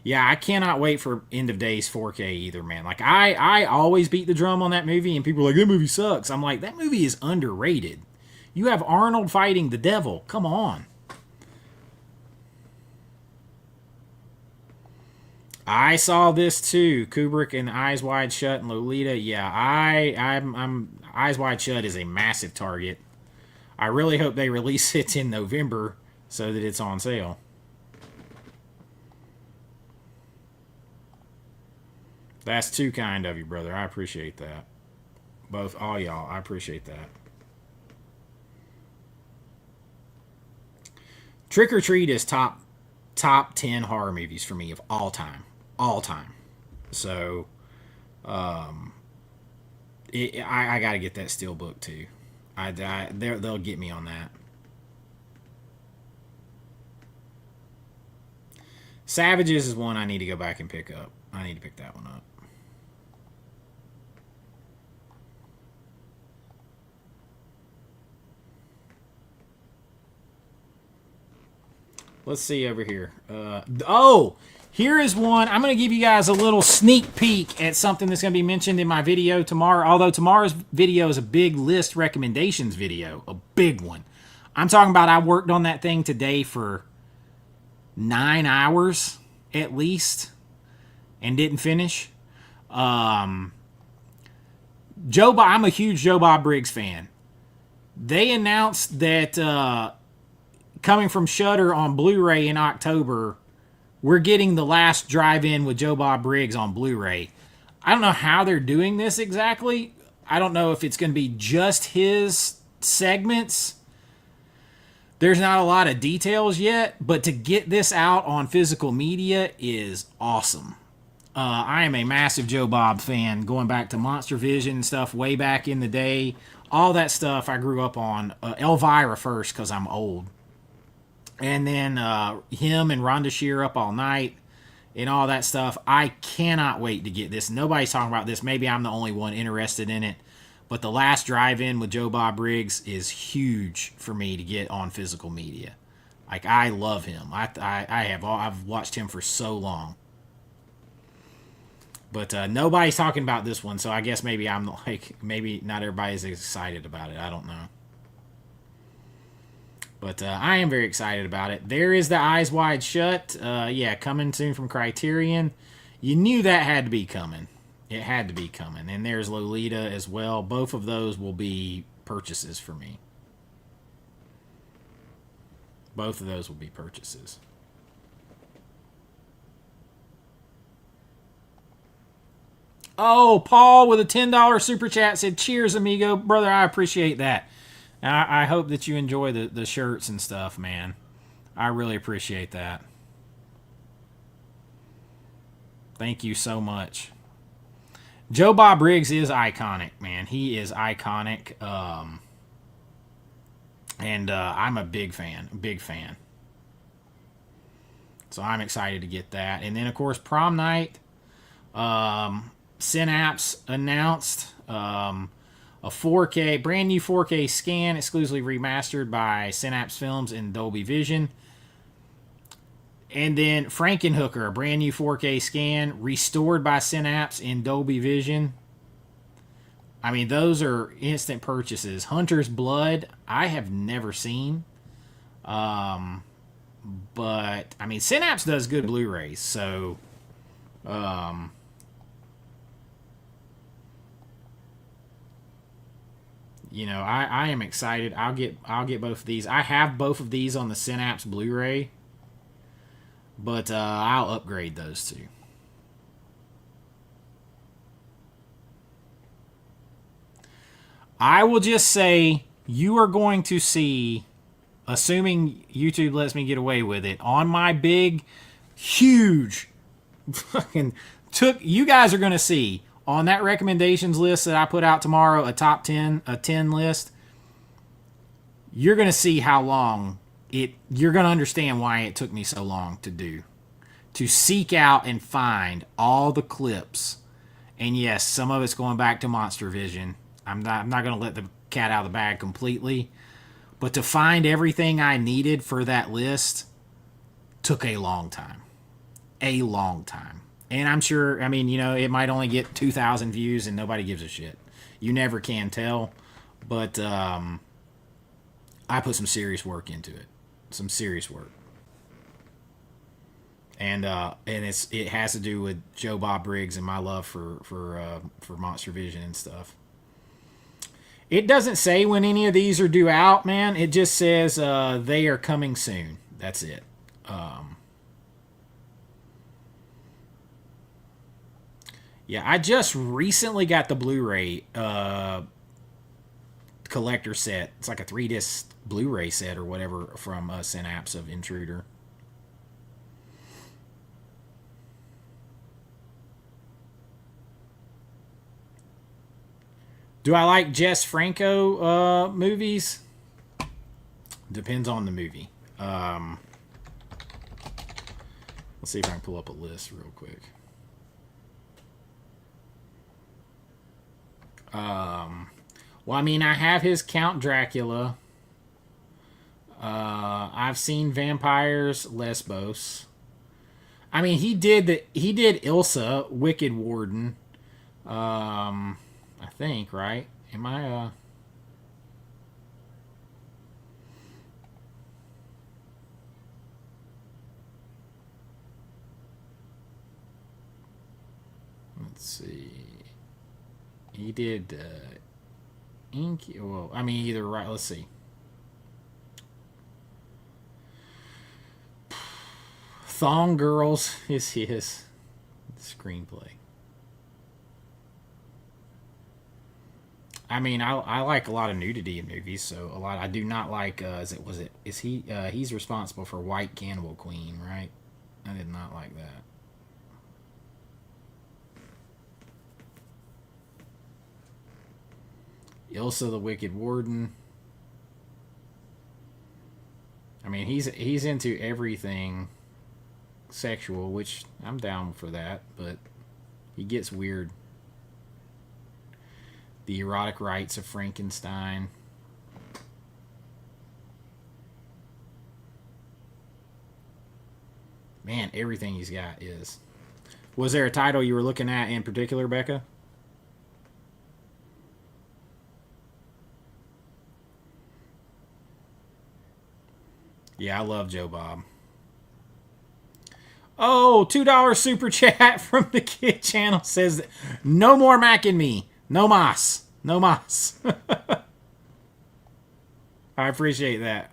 Yeah, I cannot wait for End of Days 4K either, man. Like, I always beat the drum on that movie, and people are like, that movie sucks. I'm like, that movie is underrated. You have Arnold fighting the devil. Come on. I saw this too. Kubrick and Eyes Wide Shut and Lolita. Yeah, I'm Eyes Wide Shut is a massive target. I really hope they release it in November so that it's on sale. That's too kind of you, brother. I appreciate that. All y'all, I appreciate that. Trick or Treat is top 10 horror movies for me of all time. All time. So, I got to get that Steelbook too. They'll get me on that. Savages is one I need to go back and pick up. I need to pick that one up. Let's see over here. Here is one. I'm going to give you guys a little sneak peek at something that's going to be mentioned in my video tomorrow. Although tomorrow's video is a big list recommendations video. A big one. I'm talking about I worked on that thing today for 9 hours at least and didn't finish. I'm a huge Joe Bob Briggs fan. They announced that coming from Shudder on Blu-ray in October, we're getting The Last Drive-In with Joe Bob Briggs on Blu-ray. I don't know how they're doing this exactly. I don't know if it's going to be just his segments. There's not a lot of details yet, but to get this out on physical media is awesome. I am a massive Joe Bob fan, going back to Monster Vision and stuff way back in the day. All that stuff I grew up on. Elvira first, because I'm old. And then him and Rhonda Shear Up All Night and all that stuff. I cannot wait to get this. Nobody's talking about this. Maybe I'm the only one interested in it. But The Last Drive-In with Joe Bob Briggs is huge for me to get on physical media. Like, I love him. I've watched him for so long. But nobody's talking about this one, so I guess maybe maybe not everybody's excited about it. I don't know. But I am very excited about it. There is the Eyes Wide Shut. Yeah, coming soon from Criterion. You knew that had to be coming. It had to be coming. And there's Lolita as well. Both of those will be purchases for me. Both of those will be purchases. Oh, Paul with a $10 super chat said, cheers, amigo. Brother, I appreciate that. I hope that you enjoy the shirts and stuff, man. I really appreciate that. Thank you so much. Joe Bob Briggs is iconic, man. He is iconic. And I'm a big fan. Big fan. So I'm excited to get that. And then, of course, prom night. Synapse announced a 4K, brand new 4K scan, exclusively remastered by Synapse Films and Dolby Vision. And then Frankenhooker, a brand new 4K scan, restored by Synapse in Dolby Vision. I mean, those are instant purchases. Hunter's Blood, I have never seen. But, I mean, Synapse does good Blu-rays, so... you know, I am excited. I'll get both of these. I have both of these on the Synapse Blu-ray, but I'll upgrade those two. I will just say you are going to see, assuming YouTube lets me get away with it, on my big, huge fucking you guys are going to see on that recommendations list that I put out tomorrow, a 10 list. You're going to see how long you're going to understand why it took me so long to seek out and find all the clips. And yes, some of it's going back to Monster Vision. I'm not going to let the cat out of the bag completely, but to find everything I needed for that list took a long time. A long time. And I'm sure, I mean, you know, it might only get 2,000 views and nobody gives a shit. You never can tell. But I put some serious work into it. Some serious work. And it has to do with Joe Bob Briggs and my love for Monster Vision and stuff. It doesn't say when any of these are due out, man. It just says they are coming soon. That's it. Yeah, I just recently got the Blu-ray collector set. It's like a 3-disc Blu-ray set or whatever from Synapse of Intruder. Do I like Jess Franco movies? Depends on the movie. Let's see if I can pull up a list real quick. Well, I mean, I have his Count Dracula. I've seen Vampires Lesbos. I mean, he did Ilsa, Wicked Warden. I think, right? Am I let's see. He did Ink. Well, I mean, either right. Let's see. Thong Girls is his screenplay. I mean, I like a lot of nudity in movies, so a lot. I do not like. He's responsible for White Cannibal Queen, right? I did not like that. Ilsa the Wicked Warden. I mean, he's into everything sexual, which I'm down for that, but he gets weird. The Erotic Rites of Frankenstein. Man, everything he's got is. Was there a title you were looking at in particular, Becca? Yeah, I love Joe Bob. Oh, $2 super chat from the kid channel says, no more Mac and me. No mas. No mas. I appreciate that.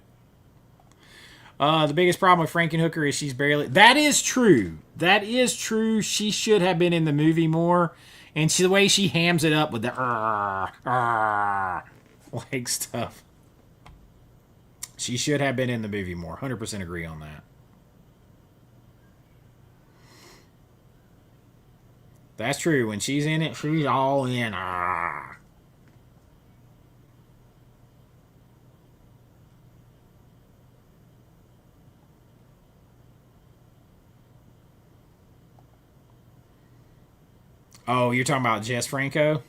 The biggest problem with Frankenhooker is she's barely... That is true. That is true. She should have been in the movie more. And the way she hams it up with the... like stuff. She should have been in the movie more. 100% agree on that. That's true. When she's in it, she's all in. Oh, you're talking about Jess Franco?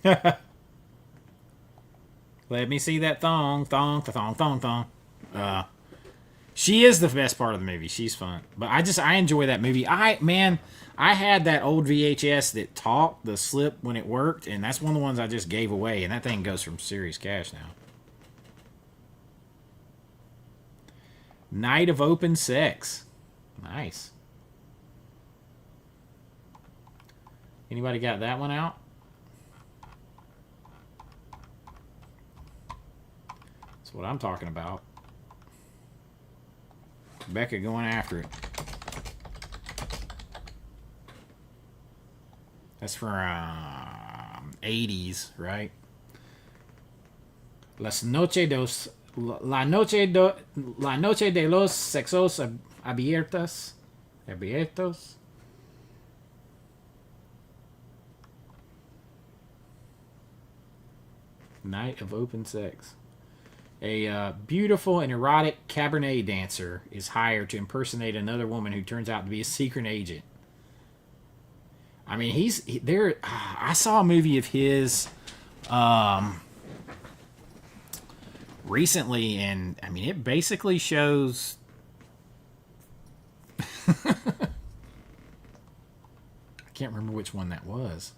Let me see that thong, thong, thong, thong, thong. She is the best part of the movie. She's fun, but I enjoy that movie. I had that old VHS that talked the slip when it worked, and that's one of the ones I just gave away, and that thing goes from serious cash now. Night of Open Sex. Nice. Anybody got that one out? That's what I'm talking about. Becca going after it. That's from 80s, right? La noche de los sexos abiertos. Night of Open Sex. A beautiful and erotic cabaret dancer is hired to impersonate another woman who turns out to be a secret agent. I mean, there. I saw a movie of his recently, and I mean, it basically shows. I can't remember which one that was.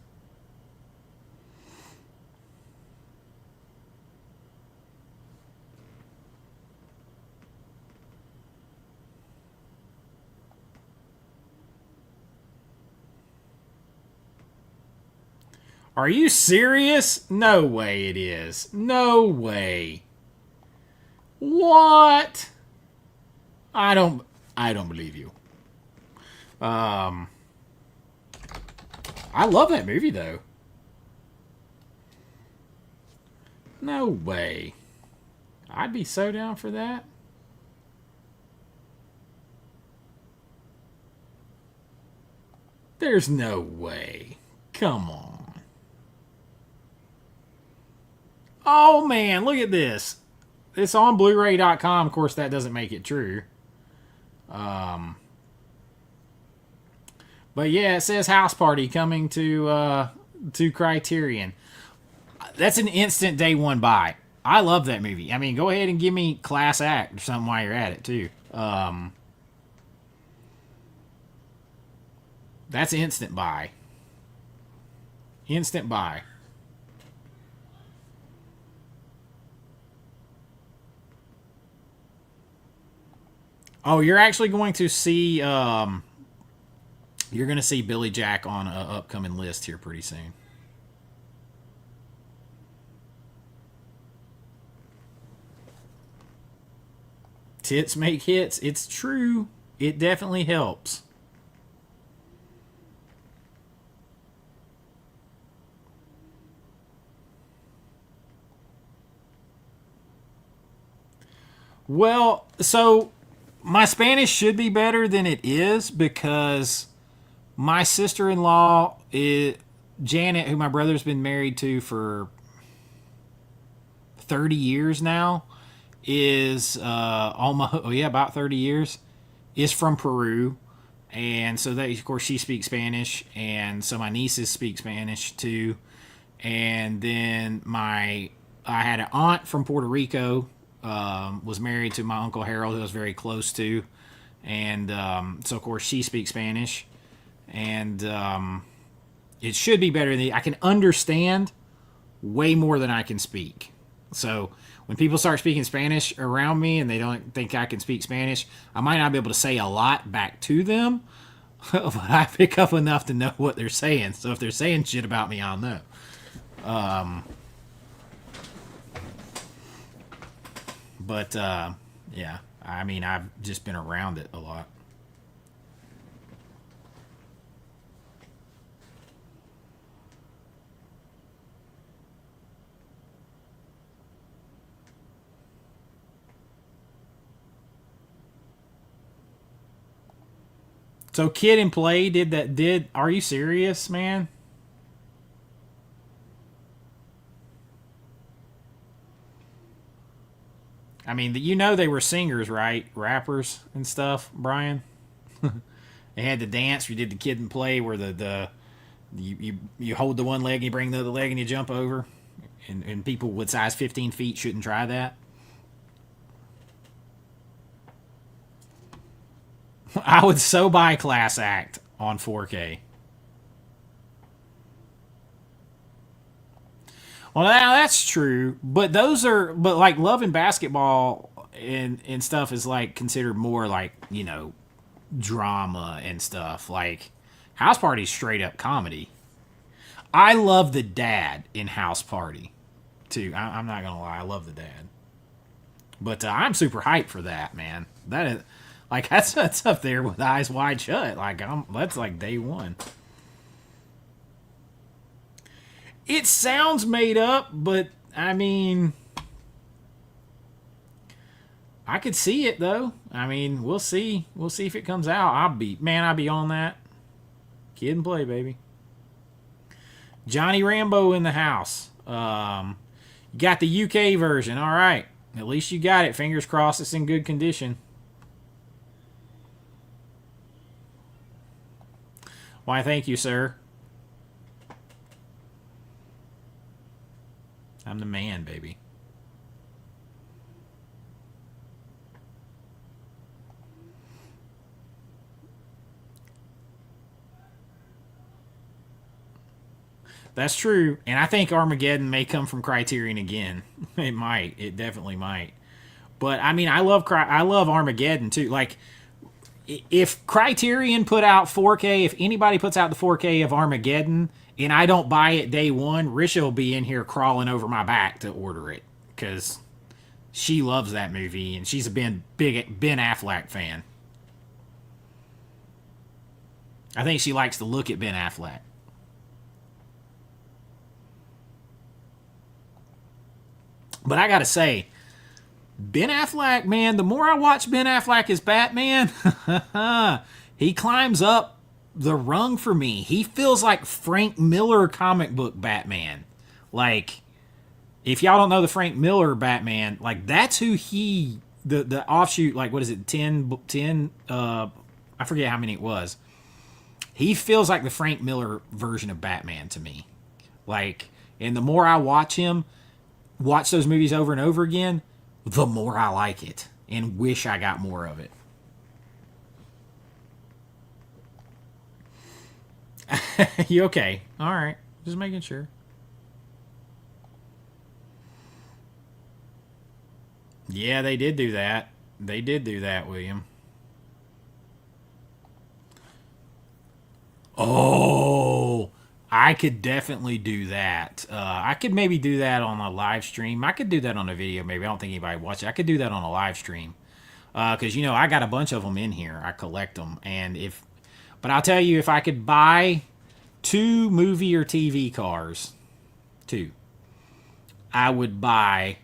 Are you serious? No way it is. No way. What? I don't believe you. I love that movie though. No way. I'd be so down for that. There's no way. Come on. Oh, man, look at this. It's on Blu-ray.com. Of course, that doesn't make it true. But yeah, it says House Party coming to Criterion. That's an instant day one buy. I love that movie. I mean, go ahead and give me Class Act or something while you're at it, too. That's instant buy. Instant buy. Oh, you're actually going to see you're going to see Billy Jack on an upcoming list here pretty soon. Tits make hits. It's true. It definitely helps. Well, so my Spanish should be better than it is because my sister-in-law, Janet, who my brother's been married to for 30 years now, is about 30 years, is from Peru. And so they, of course, she speaks Spanish, and so my nieces speak Spanish too. And then I had an aunt from Puerto Rico, was married to my Uncle Harold, who I was very close to. And so, of course, she speaks Spanish. And it should be better than I can understand way more than I can speak. So when people start speaking Spanish around me and they don't think I can speak Spanish, I might not be able to say a lot back to them, but I pick up enough to know what they're saying. So if they're saying shit about me, I'll know. But yeah, I mean, I've just been around it a lot. So Kid and Play did that. Did Are you serious, man? I mean, you know they were singers, right? Rappers and stuff, Brian. They had the dance. You did the Kid and Play where the you hold the one leg and you bring the other leg and you jump over. And people with size 15 feet shouldn't try that. I would so buy Class Act on 4K. Well, now that's true, but but like Love and Basketball and stuff is like considered more like, drama and stuff. Like House Party's straight up comedy. I love the dad in House Party too. I'm not gonna lie, I love the dad. But I'm super hyped for that, man. That is like that's up there with Eyes Wide Shut. Like that's like day one. It sounds made up, but I mean, I could see it though. I mean, we'll see. We'll see if it comes out. I'll be on that. Kid and Play, baby. Johnny Rambo in the house. You got the UK version. All right. At least you got it. Fingers crossed it's in good condition. Why, thank you, sir. I'm the man, baby. That's true. And I think Armageddon may come from Criterion again. It might. It definitely might. But I mean, I love Armageddon too. Like if Criterion put out 4K, if anybody puts out the 4K of Armageddon and I don't buy it day one, Risha will be in here crawling over my back to order it because she loves that movie and she's a big Ben Affleck fan. I think she likes to look at Ben Affleck. But I gotta say, Ben Affleck, man, the more I watch Ben Affleck as Batman, he climbs up the rung for me. He feels like Frank Miller comic book Batman. Like, if y'all don't know the Frank Miller Batman, like, that's who the offshoot, like, what is it, 10, I forget how many it was. He feels like the Frank Miller version of Batman to me. Like, and the more I watch those movies over and over again, the more I like it and wish I got more of it. You okay? All right. Just making sure. Yeah, they did do that. They did do that, William. Oh, I could definitely do that. I could maybe do that on a live stream. I could do that on a video. Maybe I don't think anybody would watch it. I could do that on a live stream because I got a bunch of them in here. I collect them, but I'll tell you, if I could buy two movie or TV cars, two, I would buy.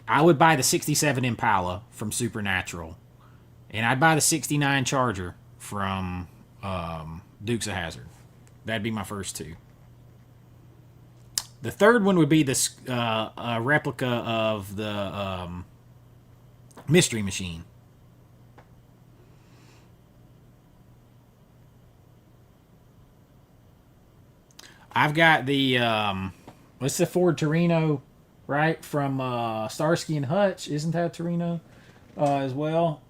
I would buy the '67 Impala from Supernatural, and I'd buy the '69 Charger from Dukes of Hazzard. That'd be my first two. The third one would be this replica of the Mystery Machine. I've got the what's the Ford Torino, right, from Starsky and Hutch? Isn't that Torino as well?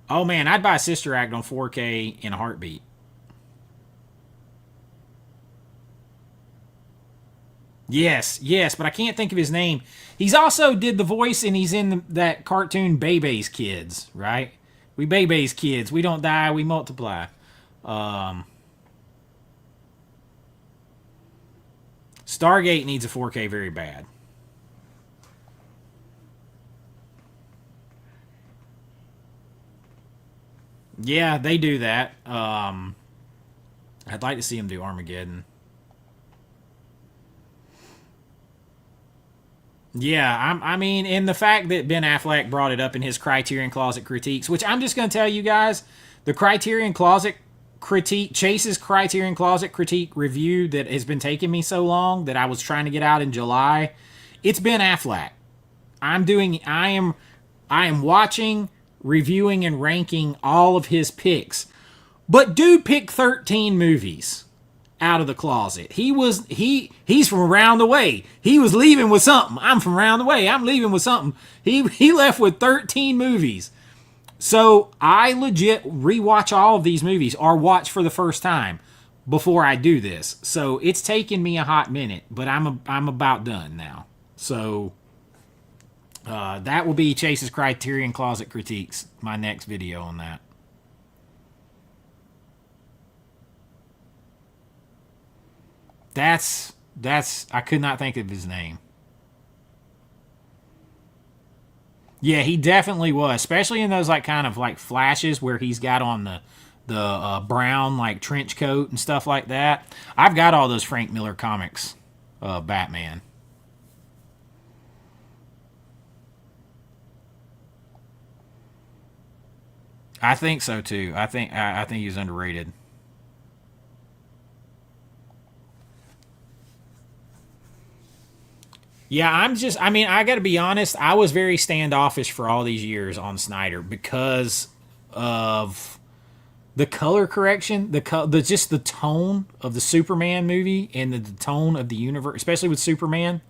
Oh man, I'd buy Sister Act on 4K in a heartbeat. Yes, yes, but I can't think of his name. He's also did the voice, and he's in that cartoon Bebe's Kids, right? We Bebe's kids. We don't die, we multiply. Um, Stargate needs a 4K very bad. Yeah, they do that. I'd like to see him do Armageddon. Yeah, I mean, in the fact that Ben Affleck brought it up in his Criterion Closet critiques, which I'm just going to tell you guys, the Criterion Closet critique, Chase's Criterion Closet critique review that has been taking me so long that I was trying to get out in July, it's Ben Affleck. I am watching, reviewing, and ranking all of his picks. But dude picked 13 movies out of the closet. He's from around the way. He was leaving with something. I'm from around the way. I'm leaving with something. He left with 13 movies. So I legit rewatch all of these movies or watch for the first time before I do this. So it's taken me a hot minute, but I'm about done now. So that will be Chase's Criterion Closet critiques. My next video on that. That's I could not think of his name. Yeah, he definitely was, especially in those like kind of like flashes where he's got on the brown like trench coat and stuff like that. I've got all those Frank Miller comics, Batman. I think so too. I think he's underrated. Yeah, I mean, I got to be honest. I was very standoffish for all these years on Snyder because of the color correction, the just the tone of the Superman movie and the tone of the universe, especially with Superman,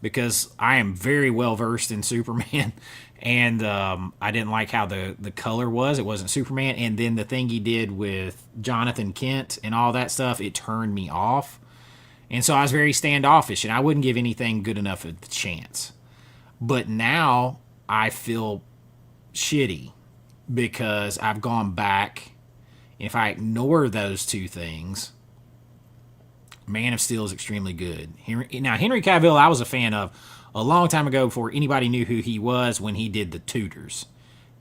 because I am very well versed in Superman, and I didn't like how the color was. It wasn't Superman, and then the thing he did with Jonathan Kent and all that stuff, it turned me off. And so I was very standoffish, and I wouldn't give anything good enough a chance. But now I feel shitty because I've gone back. If I ignore those two things, Man of Steel is extremely good. Henry Cavill, I was a fan of a long time ago before anybody knew who he was when he did the Tudors,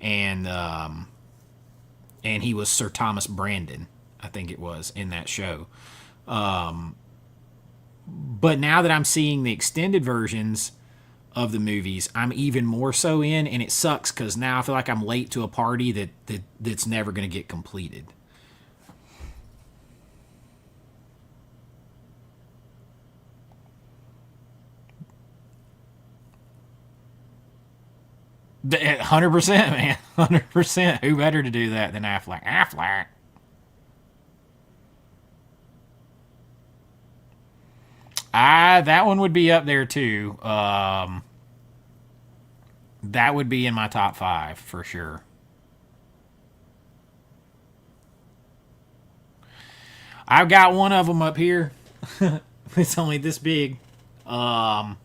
and he was Sir Thomas Brandon, I think it was in that show. But now that I'm seeing the extended versions of the movies, I'm even more so in, and it sucks because now I feel like I'm late to a party that's never going to get completed. 100%, man. 100%. Who better to do that than Affleck? Affleck. That one would be up there too. That would be in my top five for sure. I've got one of them up here. It's only this big. Well,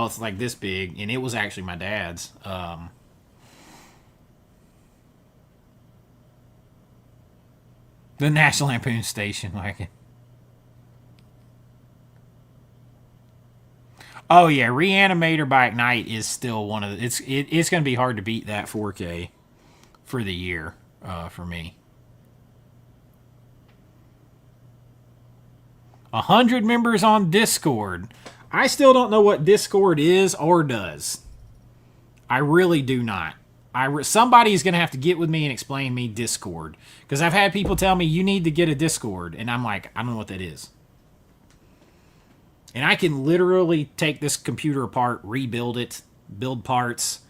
it's like this big, and it was actually my dad's. The National Lampoon Station wagon. Oh yeah, Reanimator by Ignite is still one of the. It's going to be hard to beat that 4K for the year for me. 100 members on Discord. I still don't know what Discord is or does. I really do not. Somebody's going to have to get with me and explain me Discord, because I've had people tell me you need to get a Discord, and I'm like, I don't know what that is. And I can literally take this computer apart, rebuild it, build parts.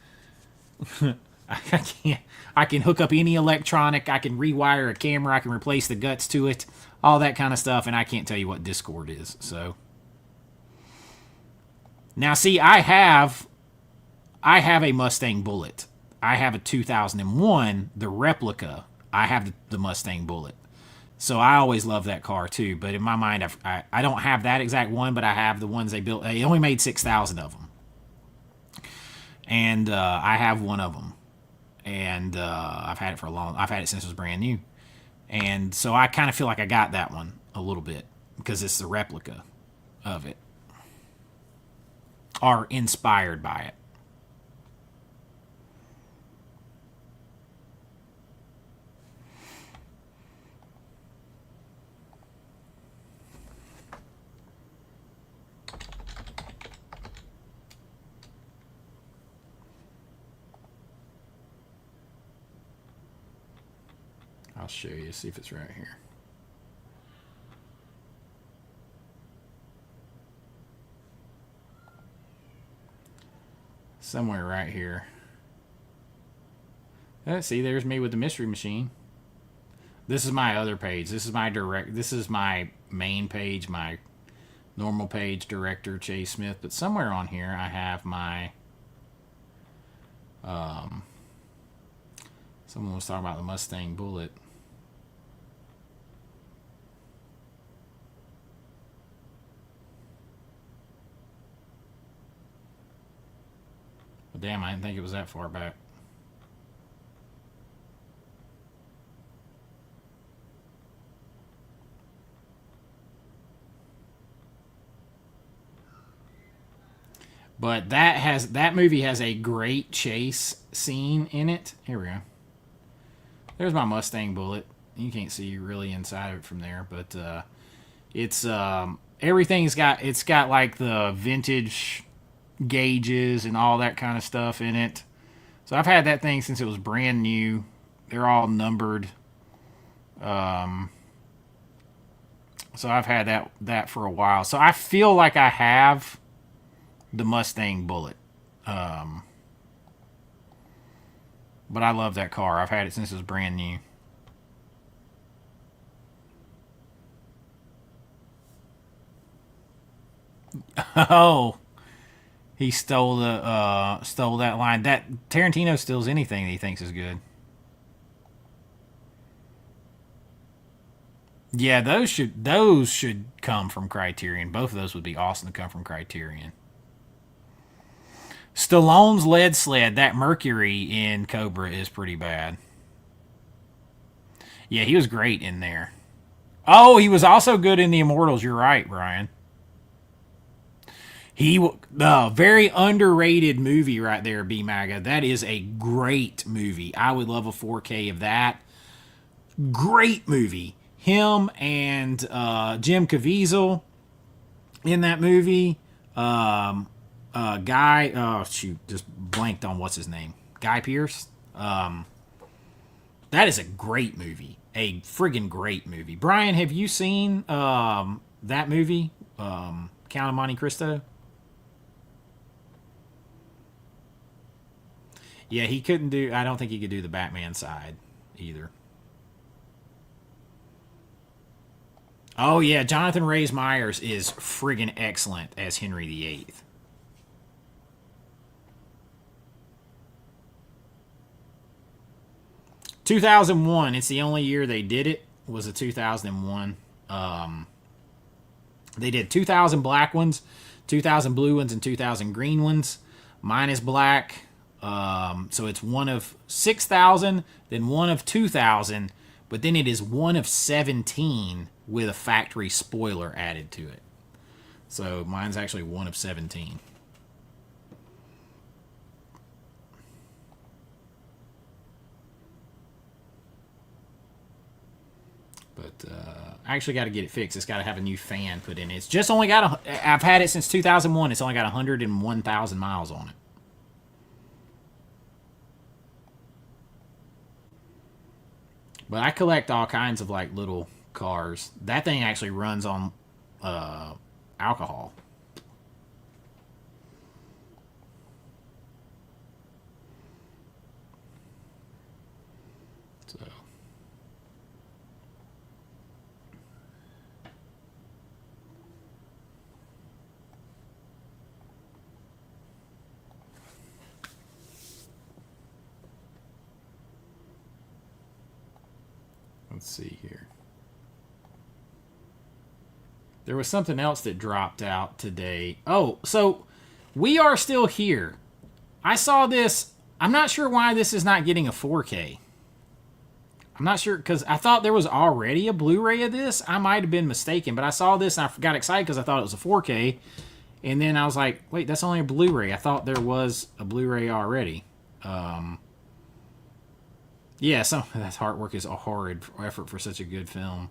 I can't. I can hook up any electronic. I can rewire a camera. I can replace the guts to it. All that kind of stuff. And I can't tell you what Discord is. So now, see, I have a Mustang Bullet. I have a 2001, the replica. I have the Mustang Bullet. So I always love that car too. But in my mind, I don't have that exact one, but I have the ones they built. They only made 6,000 of them, and I have one of them, and I've had it for a long. I've had it since it was brand new, and so I kind of feel like I got that one a little bit because it's the replica of it, or inspired by it. I'll show you, see if it's right here. Somewhere right here. See, there's me with the mystery machine. This is my other page. This is my This is my main page, my normal page, director Chase Smith. But somewhere on here, I have my. Someone was talking about the Mustang Bullet. Well, damn, I didn't think it was that far back. But that movie has a great chase scene in it. Here we go. There's my Mustang Bullet. You can't see really inside of it from there, but it's everything's got like the vintage gauges and all that kind of stuff in it. So I've had that thing since it was brand new. They're all numbered. So I've had that for a while. So I feel like I have the Mustang Bullet. But I love that car. I've had it since it was brand new. Oh, he stole that line. That Tarantino steals anything that he thinks is good. Yeah, those should come from Criterion. Both of those would be awesome to come from Criterion. Stallone's lead sled, that Mercury in Cobra is pretty bad. Yeah, he was great in there. Oh, he was also good in the Immortals. You're right, Brian. The very underrated movie right there, B Maga. That is a great movie. I would love a 4K of that. Great movie. Him and Jim Caviezel in that movie. Guy. Oh shoot, just blanked on what's his name. Guy Pearce. That is a great movie. A friggin' great movie. Brian, have you seen that movie, Count of Monte Cristo? Yeah, he couldn't do. I don't think he could do the Batman side either. Oh yeah, Jonathan Rhys Meyers is friggin' excellent as Henry VIII. 2001. It's the only year they did it. Was a 2001. They did 2,000 black ones, 2,000 blue ones, and 2,000 green ones. Mine is black. So it's one of 6,000, then one of 2,000, but then it is one of 17 with a factory spoiler added to it. So mine's actually one of 17. But I actually got to get it fixed. It's got to have a new fan put in it. It's just only got I've had it since 2001. It's only got 101,000 miles on it. But I collect all kinds of like little cars. That thing actually runs on alcohol. So let's see here. There was something else that dropped out today. Oh, so we are still here. I saw this. I'm not sure why this is not getting a 4K. I'm not sure because I thought there was already a Blu-ray of this. I might have been mistaken, but I saw this and I got excited because I thought it was a 4K. And then I was like, wait, that's only a Blu-ray. I thought there was a Blu-ray already. Yeah, some of that artwork is a horrid effort for such a good film.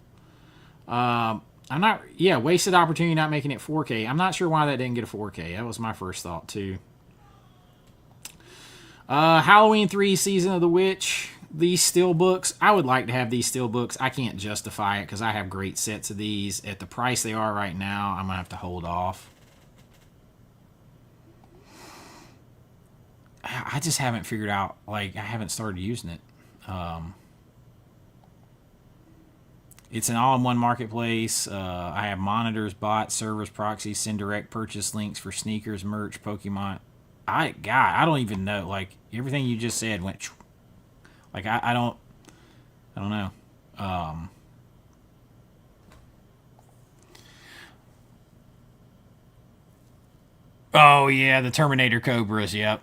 I'm not, yeah, wasted opportunity not making it 4K. I'm not sure why that didn't get a 4K. That was my first thought, too. Halloween 3 Season of the Witch. These steelbooks, I would like to have these steelbooks. I can't justify it because I have great sets of these. At the price they are right now, I'm going to have to hold off. I just haven't figured out, like, I haven't started using it. It's an all-in-one marketplace. I have monitors, bots, servers, proxies, send direct purchase links for sneakers, merch, Pokemon. I don't even know. Like, everything you just said went... Like, I don't know. Oh, yeah, the Terminator Cobras, yep.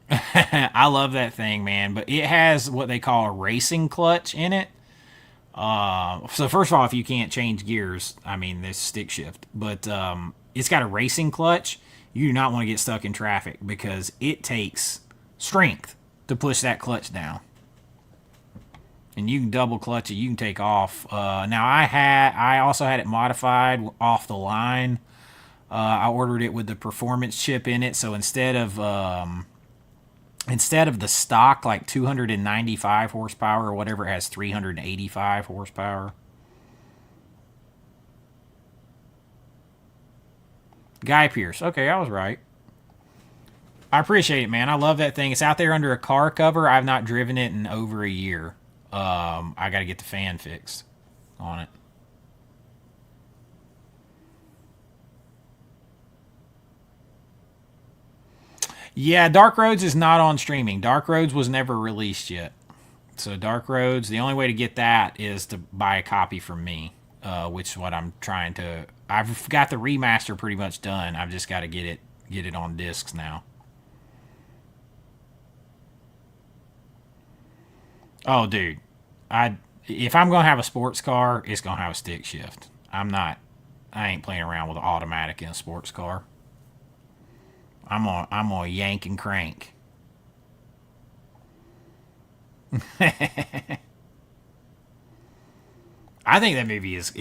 I love that thing, man. But it has what they call a racing clutch in it. So first of all, if you can't change gears, I mean, this stick shift. But it's got a racing clutch. You do not want to get stuck in traffic because it takes strength to push that clutch down. And you can double clutch it. You can take off. Now I also had it modified off the line. I ordered it with the performance chip in it. So instead of the stock like 295 horsepower or whatever, it has 385 horsepower. Guy Pearce. Okay, I was right. I appreciate it, man. I love that thing. It's out there under a car cover. I've not driven it in over a year. I got to get the fan fixed on it. Yeah, Dark Roads is not on streaming. Dark Roads was never released yet. So Dark Roads, the only way to get that is to buy a copy from me, which is what I'm trying to. I've got the remaster pretty much done. I've just got to get it on discs now. Oh, dude, if I'm gonna have a sports car, it's gonna have a stick shift. I ain't playing around with an automatic in a sports car. I'm gonna yank and crank. I think that movie is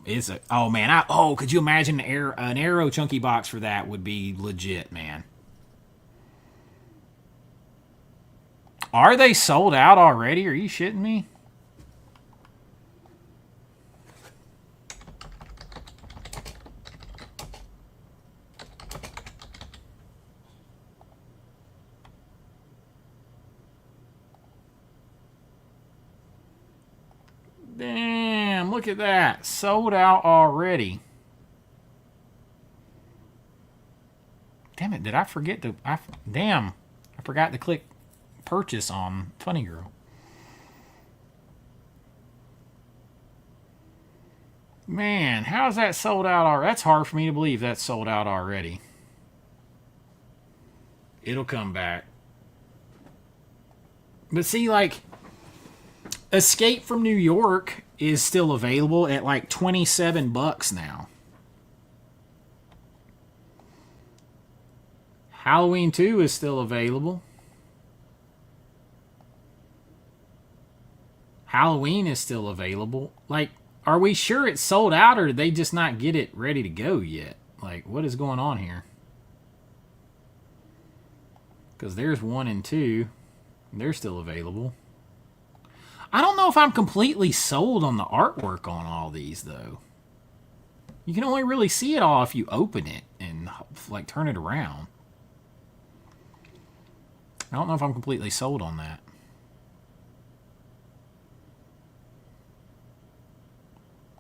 a, oh man, could you imagine an Arrow chunky box for that would be legit, man. Are they sold out already? Are you shitting me? Damn, look at that. Sold out already. Damn it, did I forget to... I forgot to click purchase on Funny Girl. Man, how is that sold out already? That's hard for me to believe that's sold out already. It'll come back. But see, like... Escape from New York is still available at like $27 now. Halloween 2 is still available. Halloween is still available. Like, are we sure it's sold out or did they just not get it ready to go yet? Like, what is going on here? Because there's 1 and 2. They're still available. I don't know if I'm completely sold on the artwork on all these, though. You can only really see it all if you open it and, like, turn it around. I don't know if I'm completely sold on that.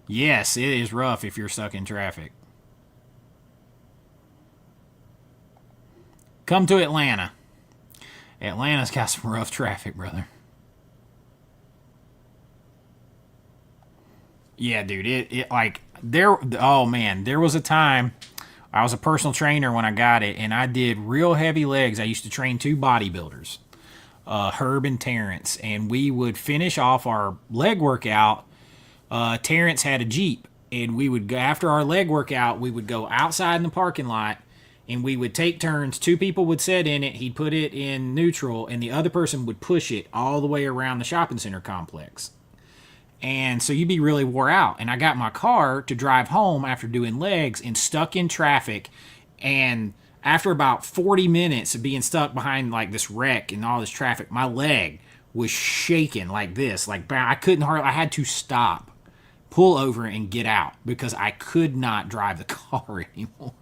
Yes, it is rough if you're stuck in traffic. Come to Atlanta. Atlanta's got some rough traffic, brother. Yeah, dude. It like there. Oh man, there was a time I was a personal trainer when I got it, and I did real heavy legs. I used to train two bodybuilders, Herb and Terrence, and we would finish off our leg workout. Terrence had a Jeep, and we would go after our leg workout. We would go outside in the parking lot, and we would take turns. Two people would sit in it. He'd put it in neutral, and the other person would push it all the way around the shopping center complex. And so you'd be really wore out. And I got my car to drive home after doing legs and stuck in traffic. And after about 40 minutes of being stuck behind like this wreck and all this traffic, my leg was shaking like this. Like I couldn't hardly, I had to stop, pull over and get out because I could not drive the car anymore.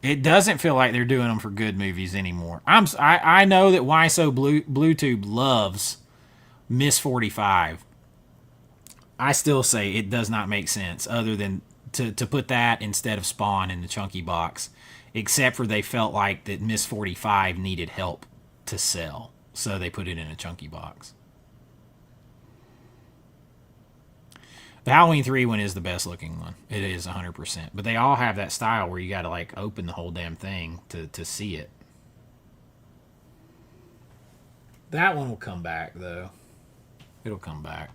It doesn't feel like they're doing them for good movies anymore. I know that Bluetooth loves Miss 45. I still say it does not make sense other than to put that instead of Spawn in the chunky box, except for they felt like that Miss 45 needed help to sell, so they put it in a chunky box. The Halloween 3 one is the best looking one. It is 100%. But they all have that style where you got to like open the whole damn thing to see it. That one will come back though. It'll come back.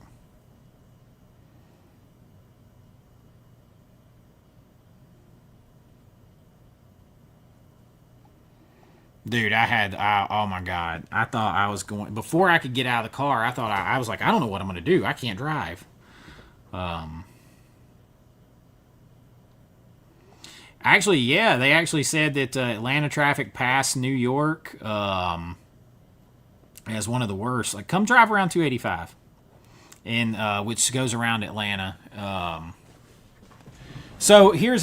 Dude, oh my God. I thought I was going, before I could get out of the car, I was like, I don't know what I'm going to do. I can't drive. Um, Actually, yeah, they actually said that Atlanta traffic passed New York as one of the worst. Like, come drive around 285, and which goes around Atlanta. So here's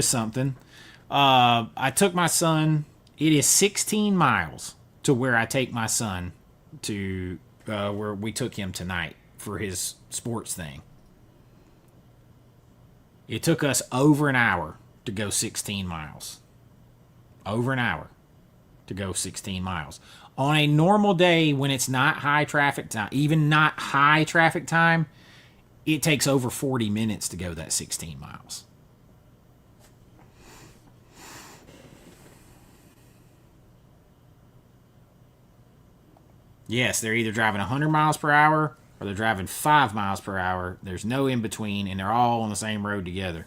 something. I took my son. It is 16 miles to where I take my son to where we took him tonight for his sports thing. It took us over an hour to go 16 miles. Over an hour to go 16 miles. On a normal day when it's not high traffic time, even not high traffic time, it takes over 40 minutes to go that 16 miles. Yes, they're either driving 100 miles per hour or they're driving 5 miles per hour. There's no in between, and they're all on the same road together.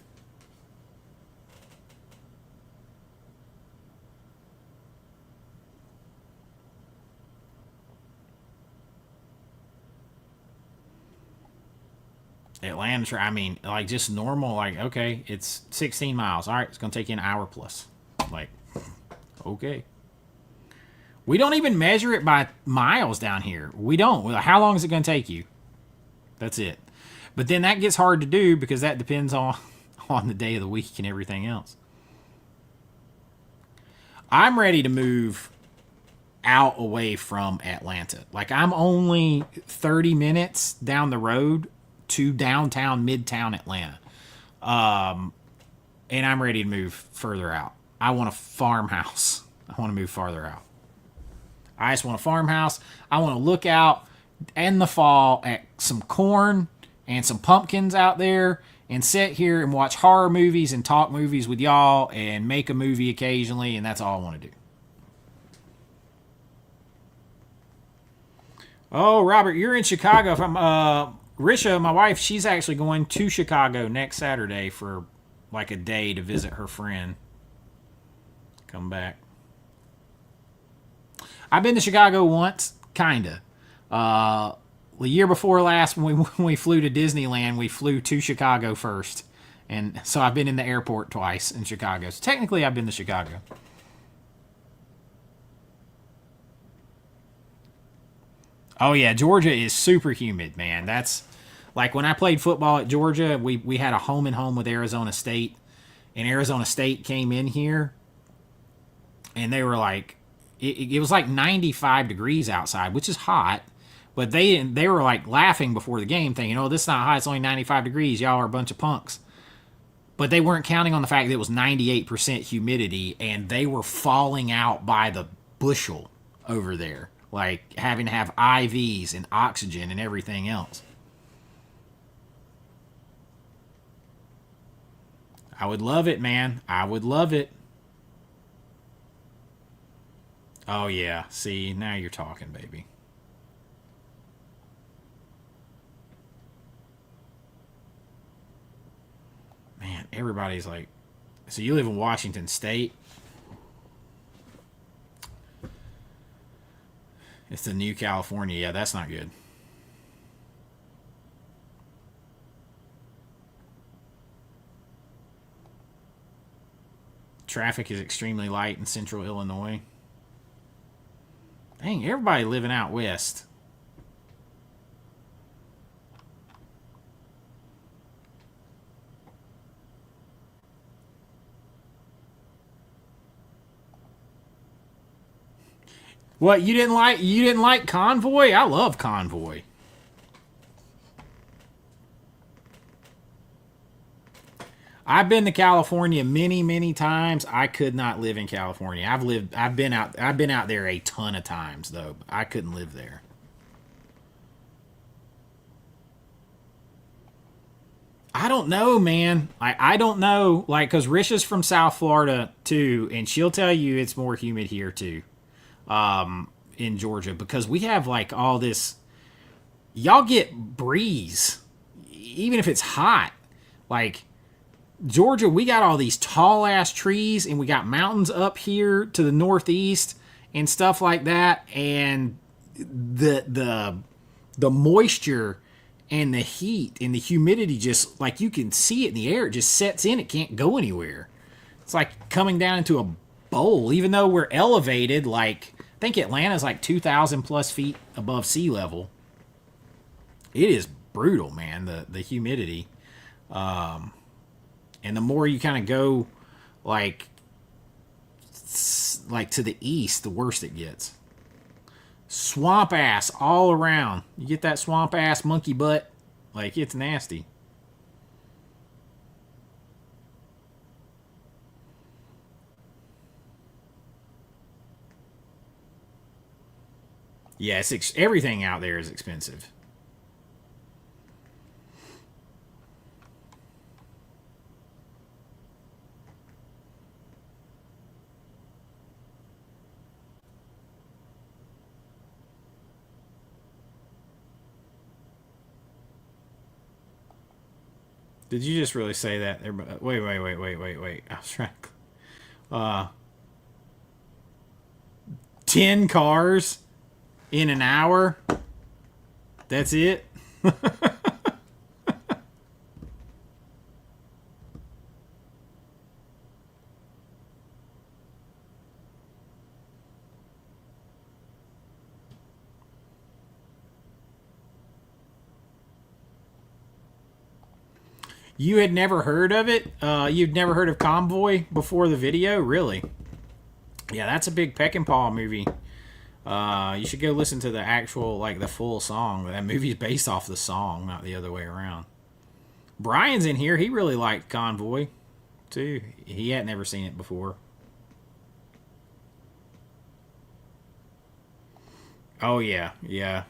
Atlanta, I mean, like just normal, like, okay, it's 16 miles. All right, it's going to take you an hour plus. Like, okay. We don't even measure it by miles down here. We don't. How long is it going to take you? That's it. But then that gets hard to do because that depends on the day of the week and everything else. I'm ready to move out away from Atlanta. Like I'm only 30 minutes down the road to downtown, midtown Atlanta. And I'm ready to move further out. I want a farmhouse. I want to move farther out. I just want a farmhouse. I want to look out in the fall at some corn and some pumpkins out there and sit here and watch horror movies and talk movies with y'all and make a movie occasionally, and that's all I want to do. Oh, Robert, you're in Chicago. From Risha, my wife, she's actually going to Chicago next Saturday for like a day to visit her friend. Come back. I've been to Chicago once, kinda. The year before last, when we flew to Disneyland, we flew to Chicago first, and so I've been in the airport twice in Chicago. So technically, I've been to Chicago. Oh yeah, Georgia is super humid, man. That's like when I played football at Georgia, we had a home and home with Arizona State, and Arizona State came in here, and they were like, it was like 95 degrees outside, which is hot. But they were like laughing before the game, thinking, "Oh, this is not hot. It's only 95 degrees. Y'all are a bunch of punks." But they weren't counting on the fact that it was 98% humidity and they were falling out by the bushel over there, like having to have IVs and oxygen and everything else. I would love it, man. I would love it. Oh, yeah. See, now you're talking, baby. Man, everybody's like, so you live in Washington State? It's the new California. Yeah, that's not good. Traffic is extremely light in central Illinois. Dang, everybody living out west. What, you didn't like Convoy? I love Convoy. I've been to California many, many times. I could not live in California. I've been out there a ton of times though. I couldn't live there. I don't know, man. I don't know, like, cause Risha's from South Florida too, and she'll tell you it's more humid here too, in Georgia, because we have like all this. Y'all get breeze, even if it's hot. Like Georgia, we got all these tall ass trees, and we got mountains up here to the northeast and stuff like that, and the moisture and the heat and the humidity, just like you can see it in the air, it just sets in, it can't go anywhere. It's like coming down into a bowl, even though we're elevated. Like, I think Atlanta's like 2,000 plus feet above sea level. It is brutal, man, the humidity. And the more you kind of go like to the east, the worse it gets. Swamp ass all around. You get that swamp ass monkey butt, like, it's nasty. Yeah, everything out there is expensive. Did you just really say that? Wait, wait, wait, wait, wait, wait. I was trying. 10 cars in an hour. That's it. You had never heard of it? You'd never heard of Convoy before the video? Really? Yeah, that's a big Peck and Paw movie. You should go listen to the actual, like, the full song. That movie's based off the song, not the other way around. Brian's in here. He really liked Convoy, too. He had never seen it before. Oh, yeah. Yeah.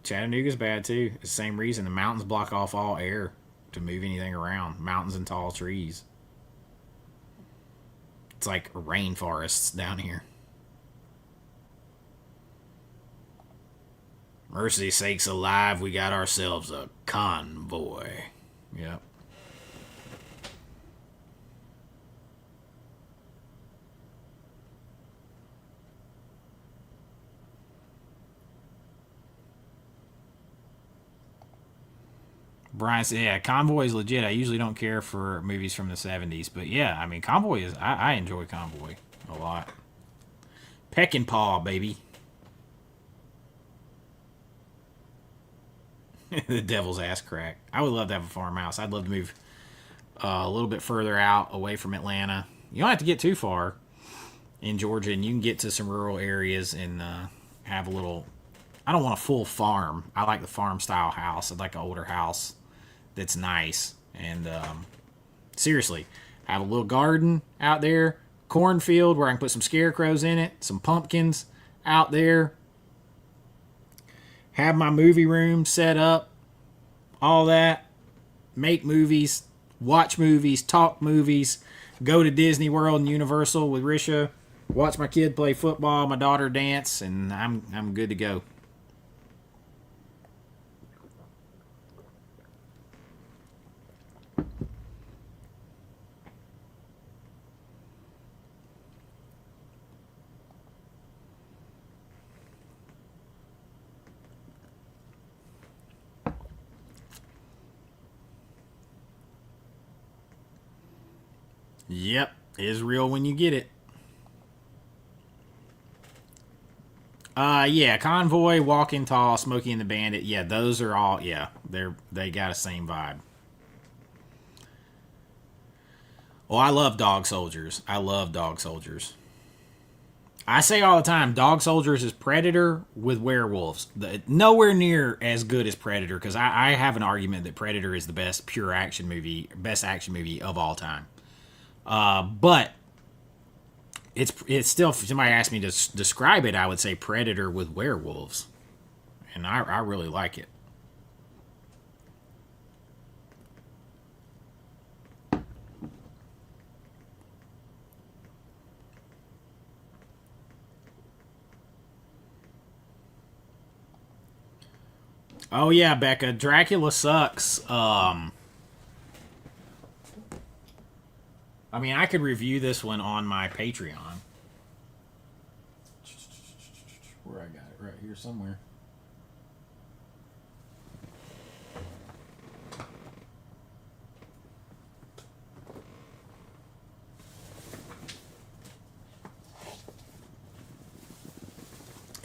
Chattanooga's bad, too. It's the same reason. The mountains block off all air to move anything around. Mountains and tall trees. It's like rainforests down here. Mercy sakes alive, we got ourselves a convoy. Yep. Brian said, yeah, Convoy is legit. I usually don't care for movies from the 70s. But yeah, I mean, Convoy is, I enjoy Convoy a lot. Peck and Paw, baby. The devil's ass crack. I would love to have a farmhouse. I'd love to move a little bit further out, away from Atlanta. You don't have to get too far in Georgia, and you can get to some rural areas and have a little. I don't want a full farm. I like the farm style house. I'd like an older house that's nice, and Seriously, have a little garden out there, cornfield where I can put some scarecrows in it, some pumpkins out there, have my movie room set up, all that, make movies, watch movies, talk movies, go to Disney World and Universal with Risha, watch my kid play football, my daughter dance, and I'm good to go. Yep, is real when you get it. Yeah, Convoy, Walking Tall, Smokey and the Bandit. Yeah, those are all. Yeah, they got a same vibe. Oh, I love Dog Soldiers. I love Dog Soldiers. I say all the time, Dog Soldiers is Predator with werewolves. Nowhere near as good as Predator, because I have an argument that Predator is the best action movie of all time. But it's still, if somebody asked me to describe it, I would say Predator with werewolves, and I really like it. Oh yeah, Becca, Dracula sucks. I mean, I could review this one on my Patreon. Where I got it, right here somewhere.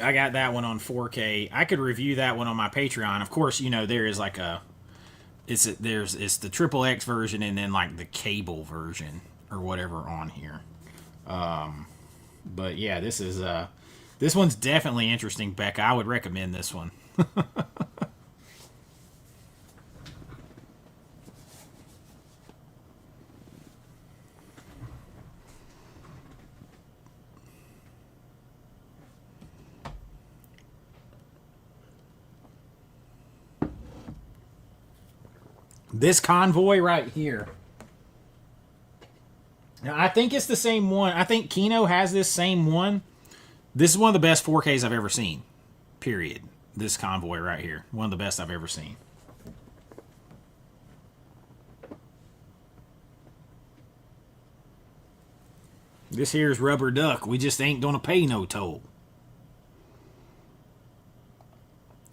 I got that one on 4K. I could review that one on my Patreon. Of course, there is like it's the triple X version and then like the cable version or whatever on here. But yeah, this one's definitely interesting, Becca. I would recommend this one. This Convoy right here. Now, I think it's the same one. I think Kino has this same one. This is one of the best 4Ks I've ever seen. Period. This Convoy right here. One of the best I've ever seen. This here's Rubber Duck. We just ain't gonna pay no toll.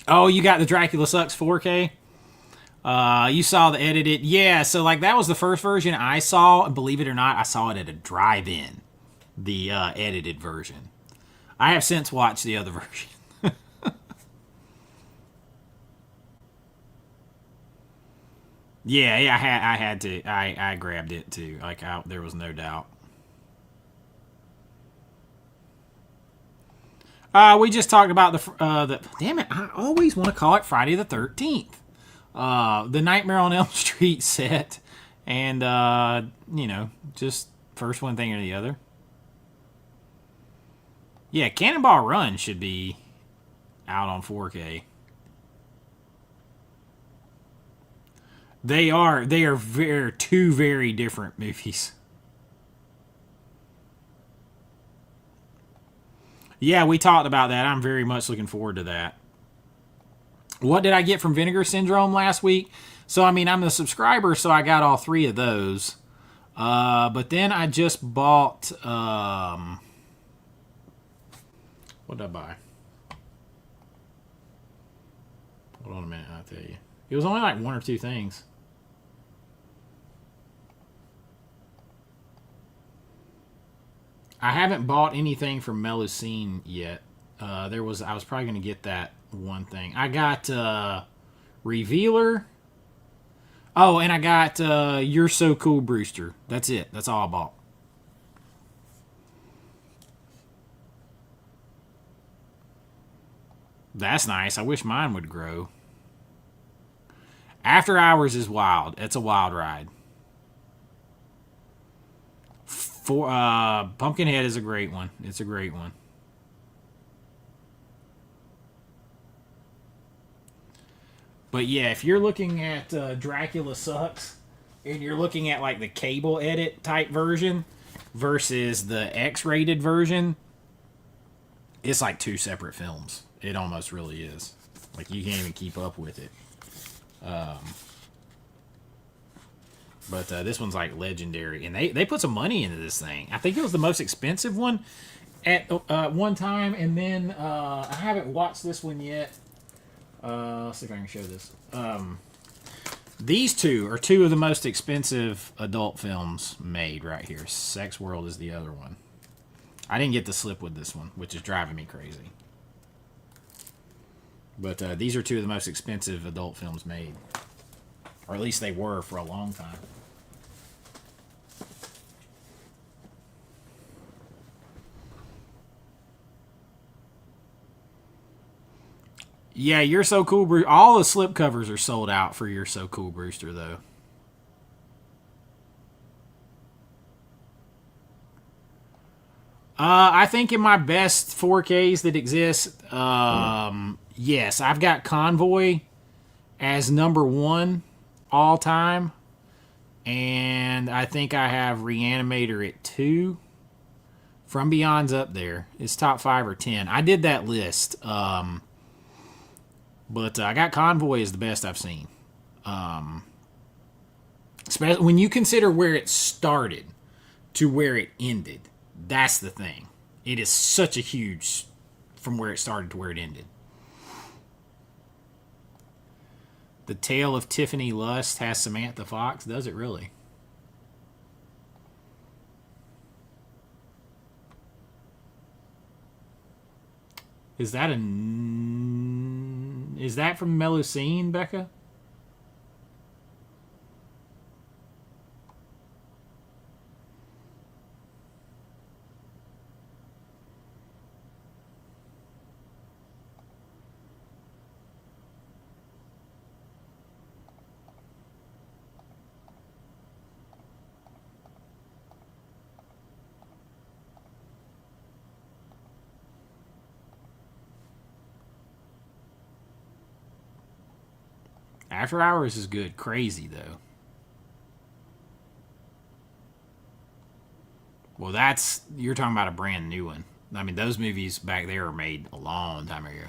Oh, you got the Dracula Sucks 4K? You saw the edited. Yeah, so like that was the first version I saw. And believe it or not, I saw it at a drive-in. The edited version. I have since watched the other version. Yeah, I had to. I grabbed it too. Like there was no doubt. We just talked about the. Damn it! I always want to call it Friday the 13th. The Nightmare on Elm Street set, and just first one thing or the other. Yeah, Cannonball Run should be out on 4K. They are two very different movies. Yeah, we talked about that. I'm very much looking forward to that. What did I get from Vinegar Syndrome last week? So, I mean, I'm a subscriber, so I got all three of those. But then I just bought... what did I buy? Hold on a minute, I'll tell you. It was only like one or two things. I haven't bought anything from Melusine yet. I was probably going to get that one thing. I got Revealer. Oh, and I got You're So Cool, Brewster. That's it. That's all I bought. That's nice. I wish mine would grow. After Hours is wild. It's a wild ride. For Pumpkinhead is a great one. It's a great one. But yeah, if you're looking at Dracula Sucks, and you're looking at like the cable edit type version versus the X-rated version, it's like two separate films. It almost really is. Like you can't even keep up with it. But this one's like legendary, and they put some money into this thing. I think it was the most expensive one at one time, and then I haven't watched this one yet. Let's see if I can show this. These two are two of the most expensive adult films made right here. Sex World is the other one. I didn't get to slip with this one, which is driving me crazy. But these are two of the most expensive adult films made. Or at least they were for a long time. Yeah, You're So Cool, Brewster. All the slipcovers are sold out for You're So Cool, Brewster, though. I think in my best 4Ks that exist, yes, I've got Convoy as number one all time, and I think I have Reanimator at two. From Beyond's up there. It's top 5 or 10. I did that list, but I got Convoy as the best I've seen. Especially when you consider where it started to where it ended. That's the thing. It is such a huge from where it started to where it ended. The Tale of Tiffany Lust has Samantha Fox. Does it really? Is that is that from Melusine, Becca? After Hours is good. Crazy, though. Well, you're talking about a brand new one. I mean, those movies back there were made a long time ago.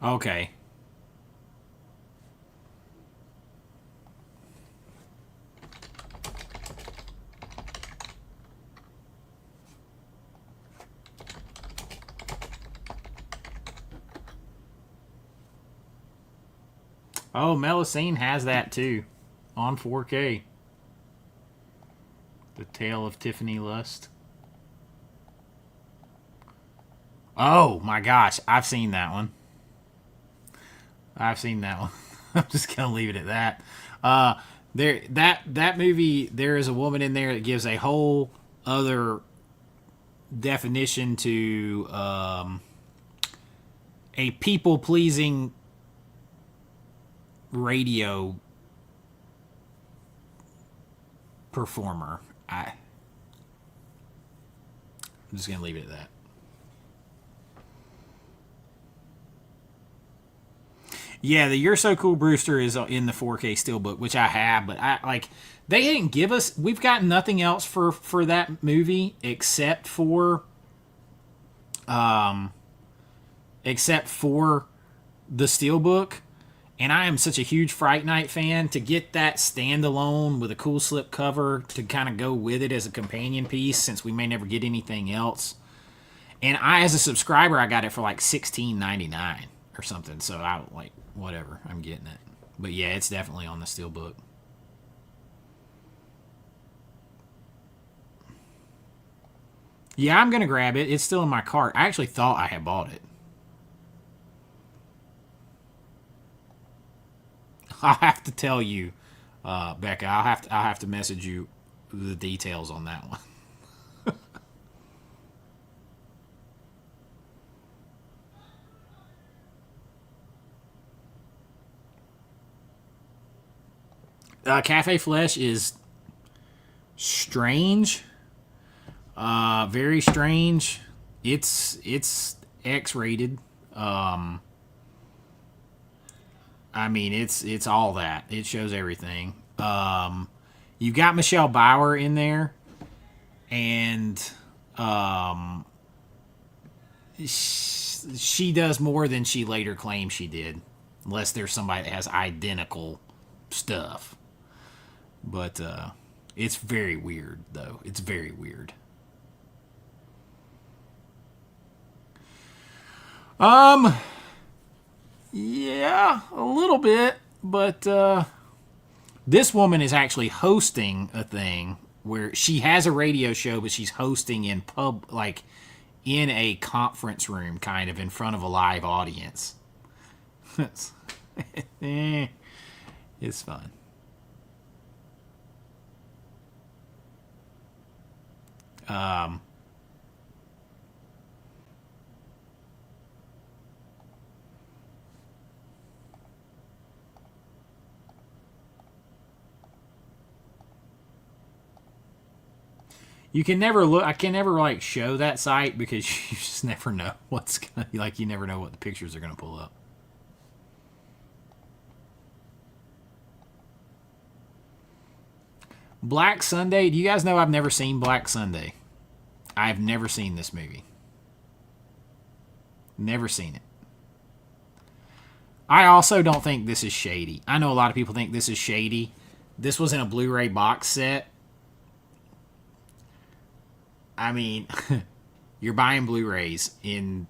Okay. Oh, Melusine has that too, on 4K. The Tale of Tiffany Lust. Oh my gosh, I've seen that one. I've seen that one. I'm just gonna leave it at that. That movie, there is a woman in there that gives a whole other definition to a people pleasing radio performer. I'm just gonna leave it at that. Yeah, the You're So Cool, Brewster is in the 4K steelbook, which I have, but I like they didn't give us. We've got nothing else for that movie except for the steelbook. And I am such a huge Fright Night fan, to get that standalone with a cool slip cover to kind of go with it as a companion piece, since we may never get anything else. And as a subscriber, I got it for like $16.99 or something. So I like whatever, I'm getting it. But yeah, it's definitely on the steelbook. Yeah, I'm gonna grab it. It's still in my cart. I actually thought I had bought it. I'll have to tell you, Becca. I'll have to message you the details on that one. Cafe Flesh is strange, very strange. It's X-rated. I mean, it's all that. It shows everything. You've got Michelle Bauer in there, and she does more than she later claims she did, unless there's somebody that has identical stuff. But it's very weird, though. It's very weird. Yeah, a little bit, but this woman is actually hosting a thing where she has a radio show, but she's hosting in in a conference room, kind of in front of a live audience. It's fun. You can never look. I can never show that site because you just never know what's gonna you never know what the pictures are gonna pull up. Black Sunday. Do you guys know I've never seen Black Sunday? I've never seen this movie. Never seen it. I also don't think this is shady. I know a lot of people think this is shady. This was in a Blu-ray box set. I mean, you're buying Blu-rays in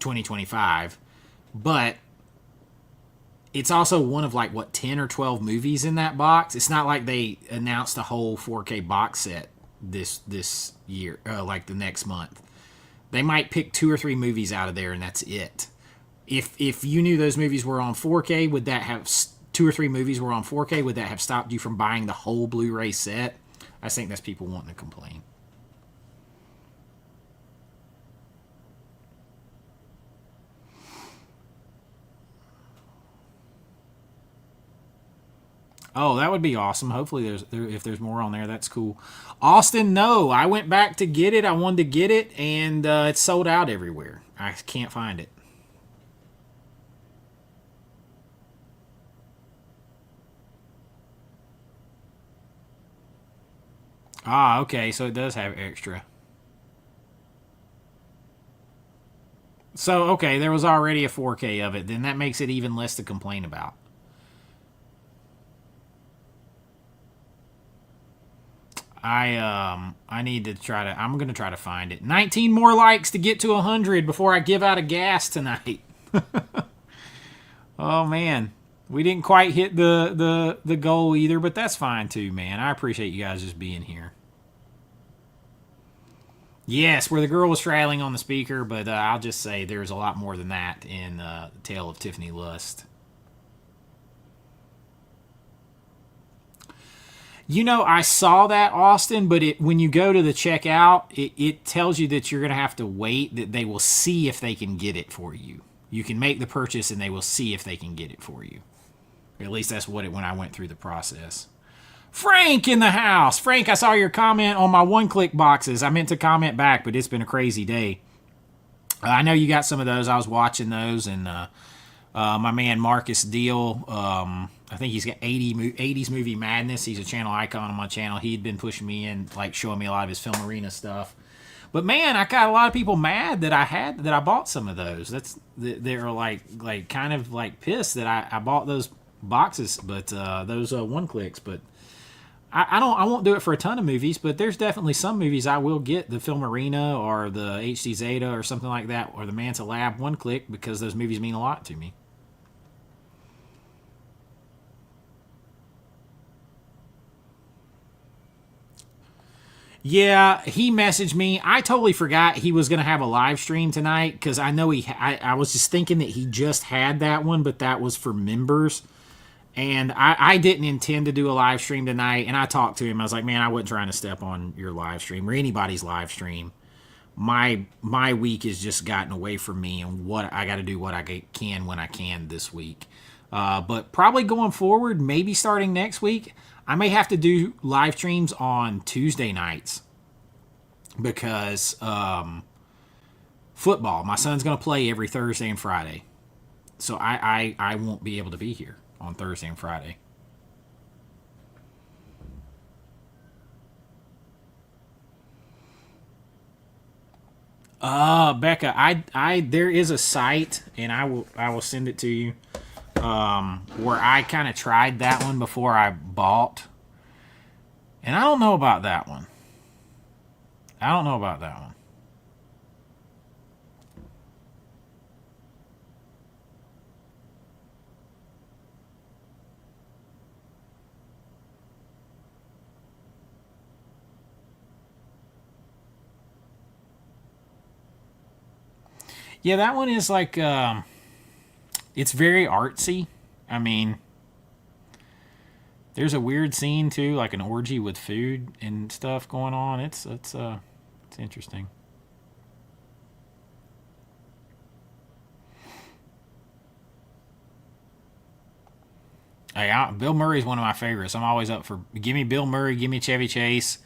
2025, but it's also one of 10 or 12 movies in that box. It's not like they announced a whole 4K box set this year, the next month. They might pick 2 or 3 movies out of there, and that's it. If you knew those movies were on 4K, would that have 2 or 3 movies were on 4K? Would that have stopped you from buying the whole Blu-ray set? I think that's people wanting to complain. Oh, that would be awesome. Hopefully, if there's more on there, that's cool. Austin, no, I went back to get it. I wanted to get it, and it's sold out everywhere. I can't find it. Ah, okay, so it does have extra. So, okay, there was already a 4K of it. Then that makes it even less to complain about. I need to I'm gonna try to find it. 19 more likes to get to 100 before I give out of gas tonight. Oh man, we didn't quite hit the goal either, but that's fine too, man. I appreciate you guys just being here. Yes, where the girl was straddling on the speaker, but I'll just say there's a lot more than that in the Tale of Tiffany Lust. You know, I saw that, Austin, but when you go to the checkout, it tells you that you're going to have to wait, that they will see if they can get it for you. You can make the purchase and they will see if they can get it for you. Or at least that's what when I went through the process. Frank in the house. Frank, I saw your comment on my one-click boxes. I meant to comment back, but it's been a crazy day. I know you got some of those. I was watching those, and my man Marcus Deal, I think he's got 80s Movie Madness. He's a channel icon on my channel. He'd been pushing me in, showing me a lot of his Film Arena stuff. But man, I got a lot of people mad that I bought some of those. They're kind of pissed that I bought those boxes, but those one clicks. But I won't do it for a ton of movies, but there's definitely some movies I will get the Film Arena or the HD Zeta or something like that, or the Manta Lab one click, because those movies mean a lot to me. Yeah, he messaged me. I totally forgot he was going to have a live stream tonight, because I know I was just thinking that he just had that one, but that was for members. And I didn't intend to do a live stream tonight, and I talked to him. I was like, man, I wasn't trying to step on your live stream or anybody's live stream. My week has just gotten away from me, and what I got to do what I can when I can this week. But probably going forward, maybe starting next week, I may have to do live streams on Tuesday nights because football. My son's going to play every Thursday and Friday. So I won't be able to be here on Thursday and Friday. Becca, I there is a site, and I will send it to you. Where I kind of tried that one before I bought, and I don't know about that one. I don't know about that one. Yeah, that one is like it's very artsy. I mean, there's a weird scene too, like an orgy with food and stuff going on. It's interesting. Hey, Bill Murray's one of my favorites. I'm always up for give me Bill Murray, give me Chevy Chase,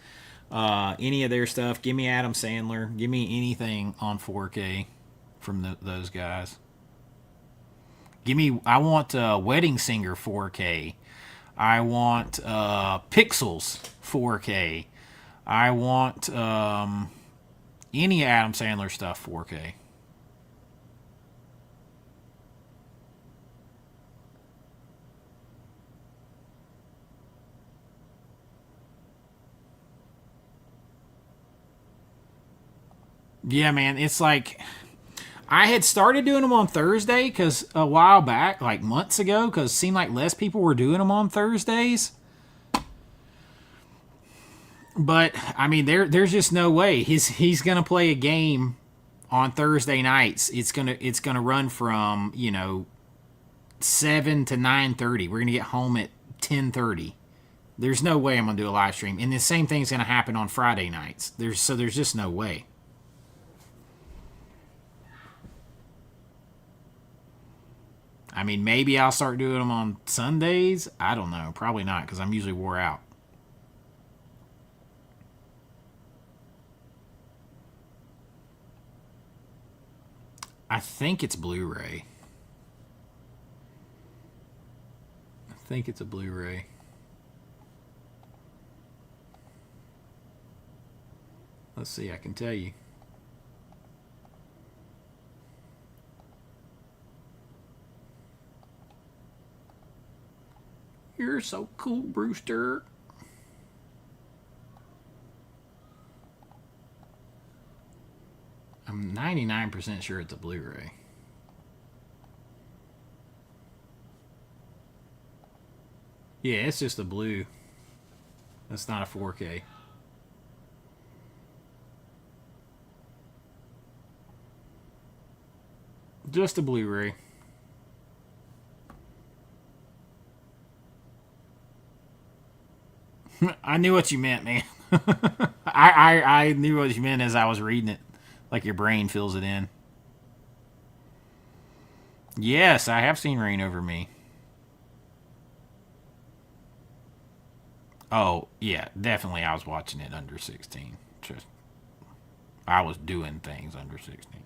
any of their stuff. Give me Adam Sandler. Give me anything on 4K from those guys. Give me. I want Wedding Singer 4K. I want Pixels 4K. I want any Adam Sandler stuff 4K. Yeah, man, it's like I had started doing them on Thursday because a while back, like months ago, because it seemed like less people were doing them on Thursdays. But I mean, there's just no way he's gonna play a game on Thursday nights. It's gonna run from 7 to 9:30. We're gonna get home at 10:30. There's no way I'm gonna do a live stream, and the same thing's gonna happen on Friday nights. There's just no way. I mean, maybe I'll start doing them on Sundays. I don't know. Probably not because I'm usually wore out. I think it's Blu-ray. I think it's a Blu-ray. Let's see. I can tell you. You're so cool, Brewster. I'm 99% sure it's a Blu-ray. Yeah, it's just a blue. That's not a 4K. Just a Blu-ray. I knew what you meant, man. I knew what you meant as I was reading it. Like your brain fills it in. Yes, I have seen Rain Over Me. Oh, yeah, definitely I was watching it under 16. Just I was doing things under 16.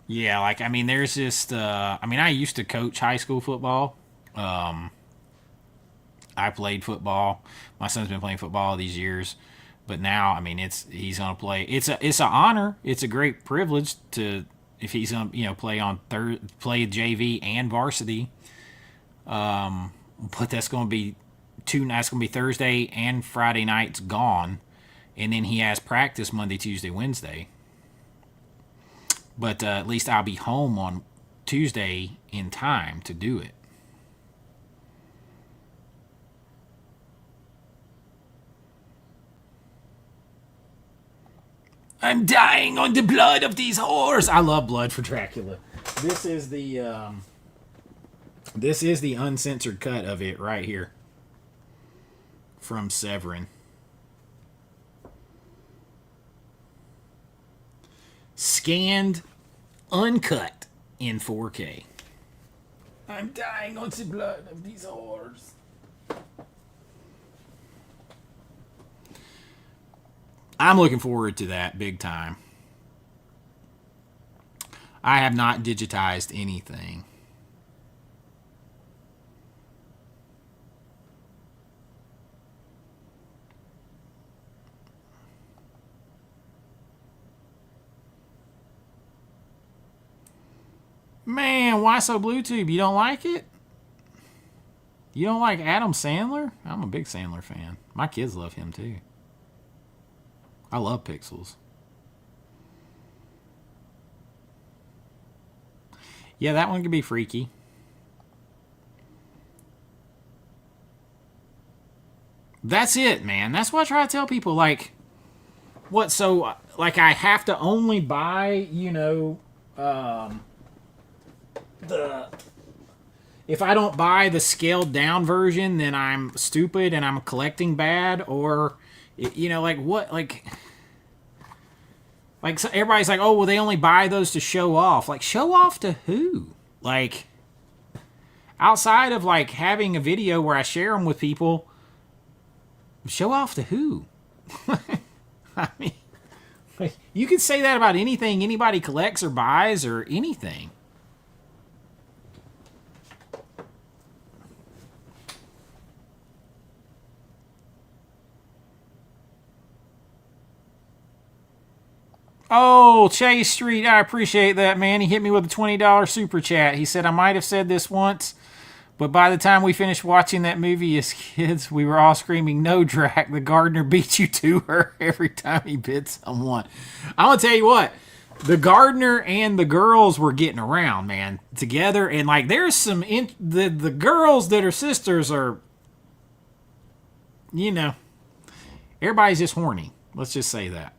Yeah, like I mean there's just I mean I used to coach high school football. Um I played football. My son's been playing football all these years, but now I mean he's gonna play. It's an honor. It's a great privilege to if he's gonna play on play JV and varsity. But that's gonna be two nights. Gonna be Thursday and Friday nights gone, and then he has practice Monday, Tuesday, Wednesday. But at least I'll be home on Tuesday in time to do it. I'm dying on the blood of these whores. I love blood for Dracula. This is the uncensored cut of it right here from Severin. Scanned, uncut. in 4K. I'm dying on the blood of these whores. I'm looking forward to that big time. I have not digitized anything. Man, why so Bluetooth? You don't like it? You don't like Adam Sandler? I'm a big Sandler fan. My kids love him too. I love Pixels. Yeah, that one could be freaky. That's it, man. That's what I try to tell people. Like, what? So, like, I have to only buy, the. If I don't buy the scaled down version, then I'm stupid and I'm collecting bad, or, like what, like so everybody's like, oh, well, they only buy those to show off. Like, show off to who? Like, outside of like having a video where I share them with people, show off to who? I mean, like, you can say that about anything anybody collects or buys or anything. Oh, Chase Street, I appreciate that, man. He hit me with a $20 super chat. He said, I might have said this once, but by the time we finished watching that movie as kids, we were all screaming, no, Drac, the gardener beat you to her every time he bit someone. I'm going to tell you what, the gardener and the girls were getting around, man, together. And, like, there's some, the girls that are sisters are, everybody's just horny. Let's just say that.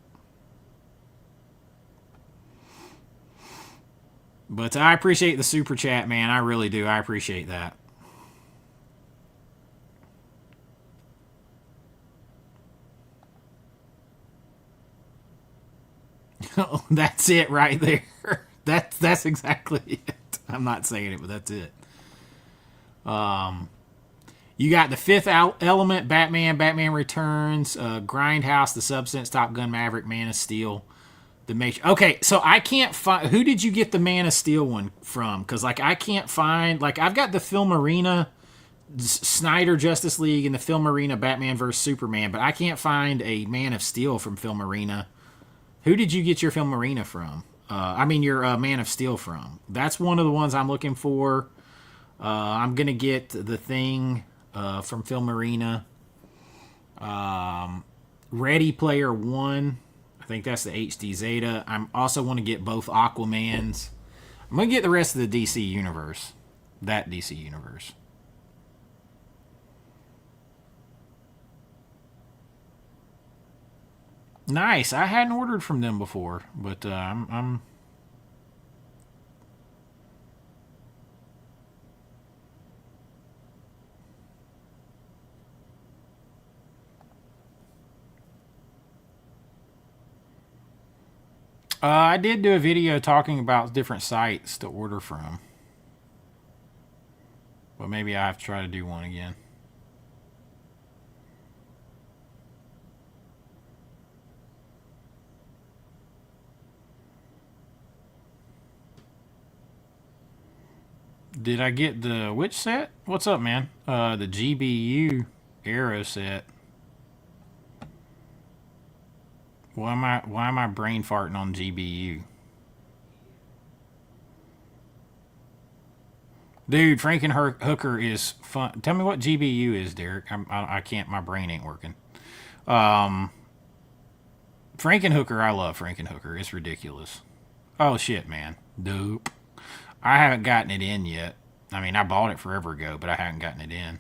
But I appreciate the super chat, man. I really do. I appreciate that. That's it right there. That's exactly it. I'm not saying it, but that's it. You got the Fifth Element, Batman Returns, Grindhouse, The Substance, Top Gun Maverick, Man of Steel. Okay, so I can't find. Who did you get the Man of Steel one from? Because, like, I can't find. Like, I've got the Film Arena Snyder Justice League and the Film Arena Batman vs Superman, but I can't find a Man of Steel from Film Arena. Who did you get your Film Arena from? Your Man of Steel from. That's one of the ones I'm looking for. I'm gonna get the Thing from Film Arena. Ready Player One. I think that's the HD Zeta. I also want to get both Aquamans. I'm going to get the rest of the DC universe. That DC universe. Nice. I hadn't ordered from them before, but I'm I did do a video talking about different sites to order from. But maybe I have to try to do one again. Did I get the which set? What's up, man? The GBU Arrow set. Why am I brain farting on GBU? Dude, Frankenhooker is fun. Tell me what GBU is, Derek. I can't. My brain ain't working. Frankenhooker, I love Frankenhooker. It's ridiculous. Oh shit, man. Dope. I haven't gotten it in yet. I mean, I bought it forever ago, but I haven't gotten it in.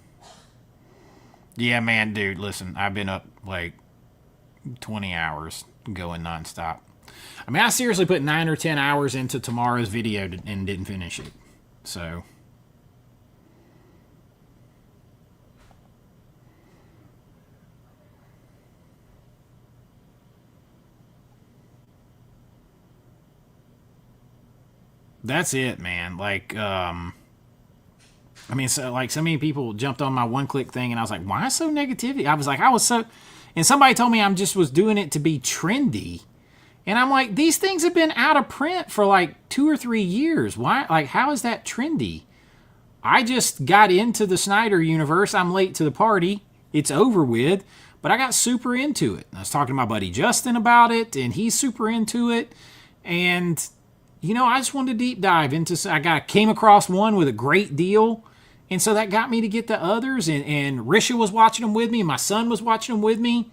Yeah, man, dude. Listen, I've been up like 20 hours going nonstop. I mean, I seriously put 9 or 10 hours into tomorrow's video and didn't finish it. So. That's it, man. Like, I mean, so like so many people jumped on my one click thing, and I was like, why so negativity? I was so, and somebody told me I'm just was doing it to be trendy, and I'm like, these things have been out of print for like 2 or 3 years. Why? Like, how is that trendy? I just got into the Snyder universe. I'm late to the party. It's over with, but I got super into it. I was talking to my buddy Justin about it, and he's super into it, and I just wanted to deep dive into. Came across one with a great deal, and so that got me to get the others. And Risha was watching them with me. My son was watching them with me.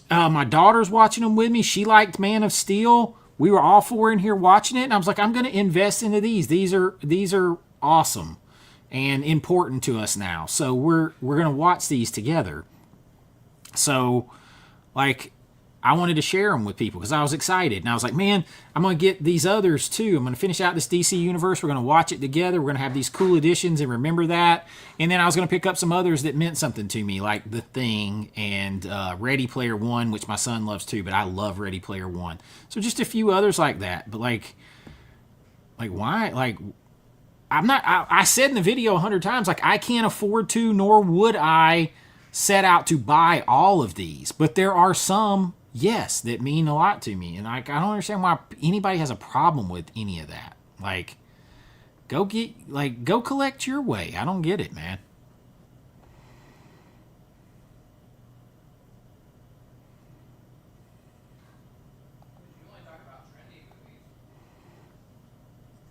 My daughter's watching them with me. She liked Man of Steel. We were all four in here watching it, and I was like, I'm going to invest into these. These are awesome and important to us now. So we're going to watch these together. So, like, I wanted to share them with people because I was excited. And I was like, man, I'm going to get these others too. I'm going to finish out this DC universe. We're going to watch it together. We're going to have these cool editions and remember that. And then I was going to pick up some others that meant something to me, like The Thing and Ready Player One, which my son loves too, but I love Ready Player One. So just a few others like that. But like why? Like, I said in the video 100 times, like, I can't afford to, nor would I set out to buy all of these. But there are some, yes, that mean a lot to me. And I don't understand why anybody has a problem with any of that. Like, go collect your way. I don't get it, man.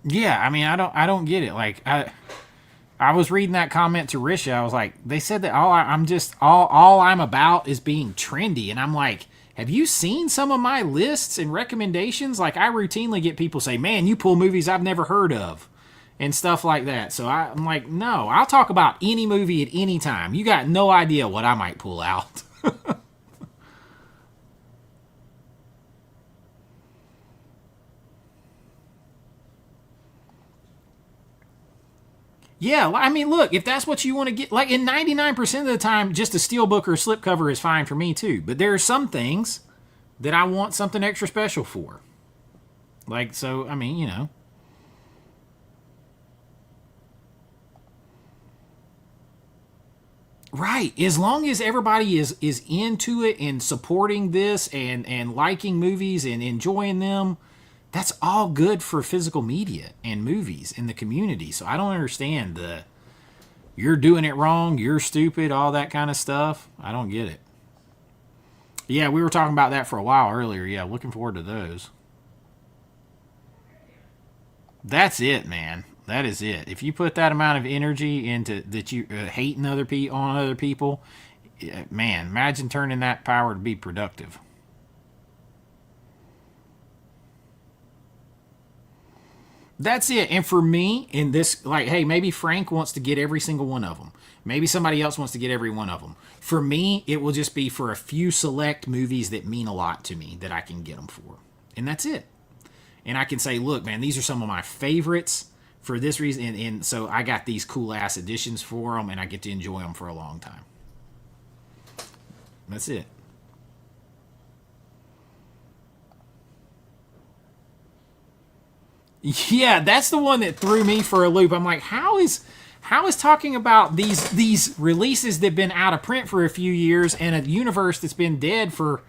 Yeah, I mean, I don't get it. Like, I was reading that comment to Risha. I was like, they said that all I'm about is being trendy, and I'm like, have you seen some of my lists and recommendations? Like, I routinely get people say, man, you pull movies I've never heard of and stuff like that. So I'm like, no, I'll talk about any movie at any time. You got no idea what I might pull out. Yeah, I mean, look, if that's what you want to get, like, in 99% of the time, just a steelbook or a slipcover is fine for me too. But there are some things that I want something extra special for. Like, so, I mean, right. As long as everybody is into it and supporting this and liking movies and enjoying them, that's all good for physical media and movies in the community. So I don't understand the you're doing it wrong, you're stupid, all that kind of stuff. I don't get it. Yeah, we were talking about that for a while earlier. Yeah, looking forward to those. That's it, man. That is it. If you put that amount of energy into that you hating other people on other people, man, imagine turning that power to be productive. That's it. And for me, in this, like, hey, maybe Frank wants to get every single one of them. Maybe somebody else wants to get every one of them. For me, it will just be for a few select movies that mean a lot to me that I can get them for. And that's it. And I can say, look, man, these are some of my favorites for this reason. And so I got these cool ass editions for them, and I get to enjoy them for a long time. That's it. Yeah, that's the one that threw me for a loop. I'm like, how is talking about these releases that've been out of print for a few years and a universe that's been dead for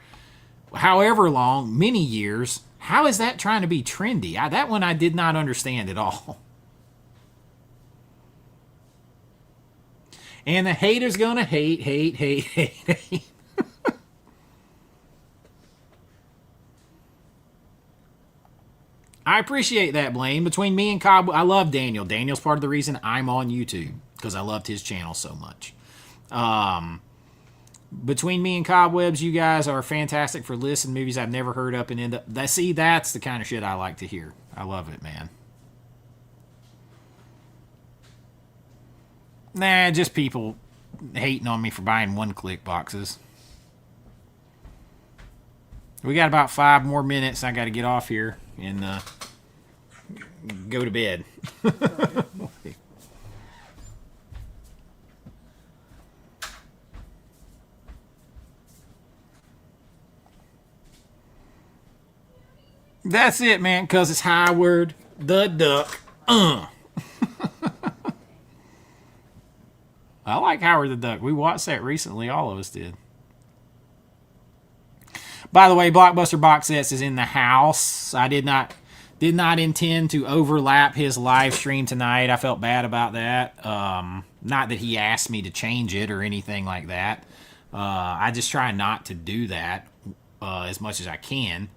however long, many years, how is that trying to be trendy? That one I did not understand at all. And the haters gonna hate, hate, hate, hate, hate. I appreciate that, Blaine. Between me and Cobb, I love Daniel. Daniel's part of the reason I'm on YouTube because I loved his channel so much. Between me and Cobwebs, you guys are fantastic for listing movies I've never heard of and end up. See, that's the kind of shit I like to hear. I love it, man. Nah, just people hating on me for buying one click boxes. We got about 5 more minutes. I got to get off here and go to bed. That's it, man, because it's Howard. The Duck. I like Howard the Duck. We watched that recently. All of us did. By the way, Blockbuster Box Sets is in the house. I did not intend to overlap his live stream tonight. I felt bad about that. Not that he asked me to change it or anything like that. I just try not to do that as much as I can.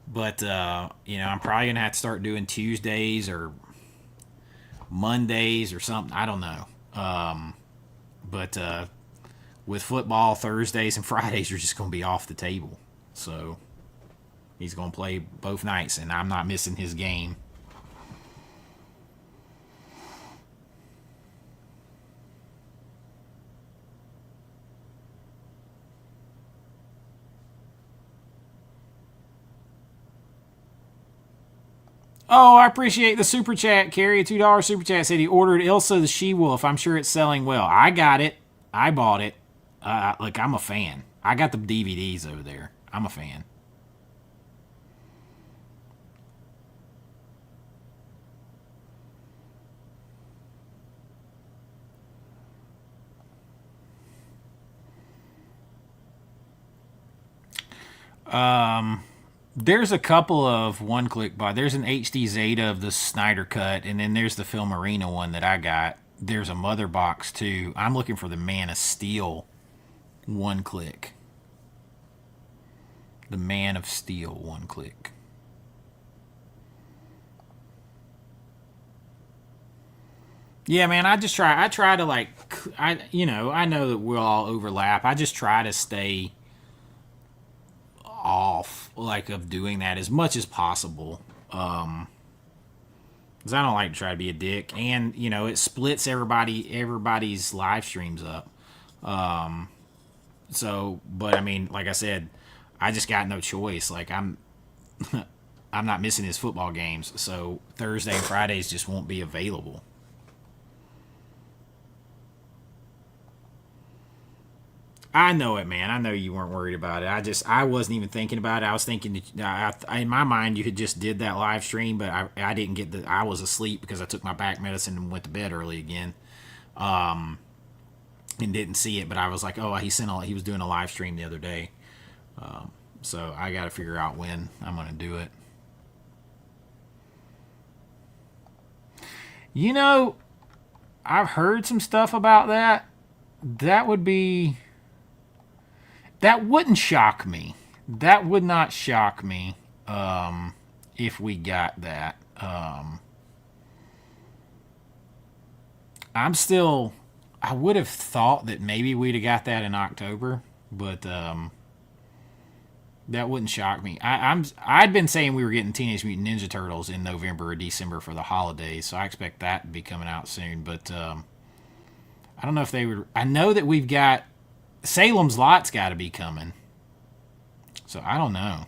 But I'm probably gonna have to start doing Tuesdays or Mondays or something. I don't know. But with football, Thursdays and Fridays are just gonna be off the table. So he's gonna play both nights, and I'm not missing his game. Oh, I appreciate the super chat. Carrie, a $2 super chat said he ordered Ilsa the She-Wolf. I'm sure it's selling well. I got it. I bought it. Look, I'm a fan. I got the DVDs over there. I'm a fan. There's a couple of one-click buy. There's an HD Zeta of the Snyder Cut, and then there's the Film Arena one that I got. There's a Mother Box too. I'm looking for the Man of Steel one-click. The Man of Steel one-click. Yeah, man. I try to like. I know that we'll all overlap. I just try to stay off like of doing that as much as possible. Because I don't like to try to be a dick, and it splits everybody's live streams up. So, but I mean, like I said, I just got no choice. Like I'm not missing his football games, so Thursday and Fridays just won't be available. I know it, man. I know you weren't worried about it. I wasn't even thinking about it. I was thinking that, in my mind, you had just did that live stream, but I didn't get I was asleep because I took my back medicine and went to bed early again, and didn't see it. But I was like, oh, he was doing a live stream the other day, so I got to figure out when I'm gonna do it. You know, I've heard some stuff about that. That would be That wouldn't shock me. That would not shock me if we got that. I'm still. I would have thought that maybe we'd have got that in October, but that wouldn't shock me. I'd been saying we were getting Teenage Mutant Ninja Turtles in November or December for the holidays, so I expect that to be coming out soon. But I don't know if they would. I know that we've got Salem's Lot's got to be coming, so I don't know.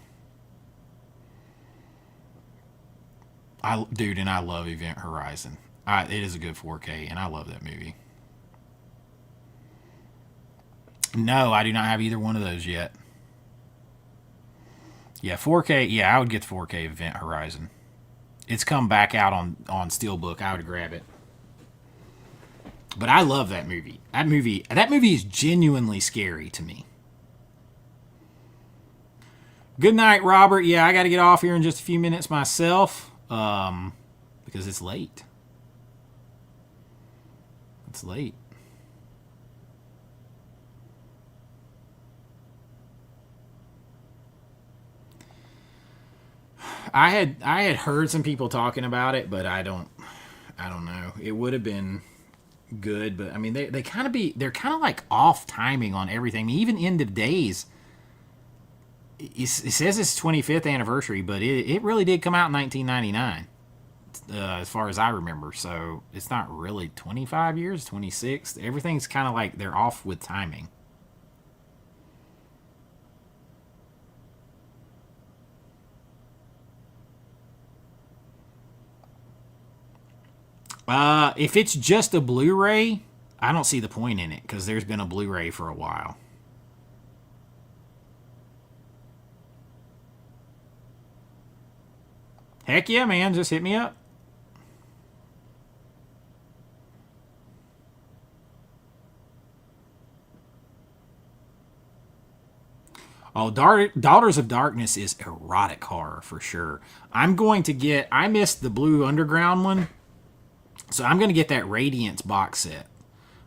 And I love Event Horizon. It is a good 4K, and I love that movie. No, I do not have either one of those yet. Yeah, 4K. Yeah, I would get the 4K Event Horizon. It's come back out on Steelbook. I would grab it. But I love that movie. That movie is genuinely scary to me. Good night, Robert. Yeah, I got to get off here in just a few minutes myself, because it's late. It's late. I had heard some people talking about it, but I don't know. It would have been good, but I mean they're kind of like off timing on everything. I mean, even End of Days, it says it's 25th anniversary, but it really did come out in 1999, as far as I remember. So it's not really 25 years, 26. Everything's kind of like they're off with timing. If it's just a Blu-ray, I don't see the point in it because there's been a Blu-ray for a while. Heck yeah, man! Just hit me up. Oh, Daughters of Darkness is erotic horror for sure. I missed the Blue Underground one, so I'm going to get that Radiance box set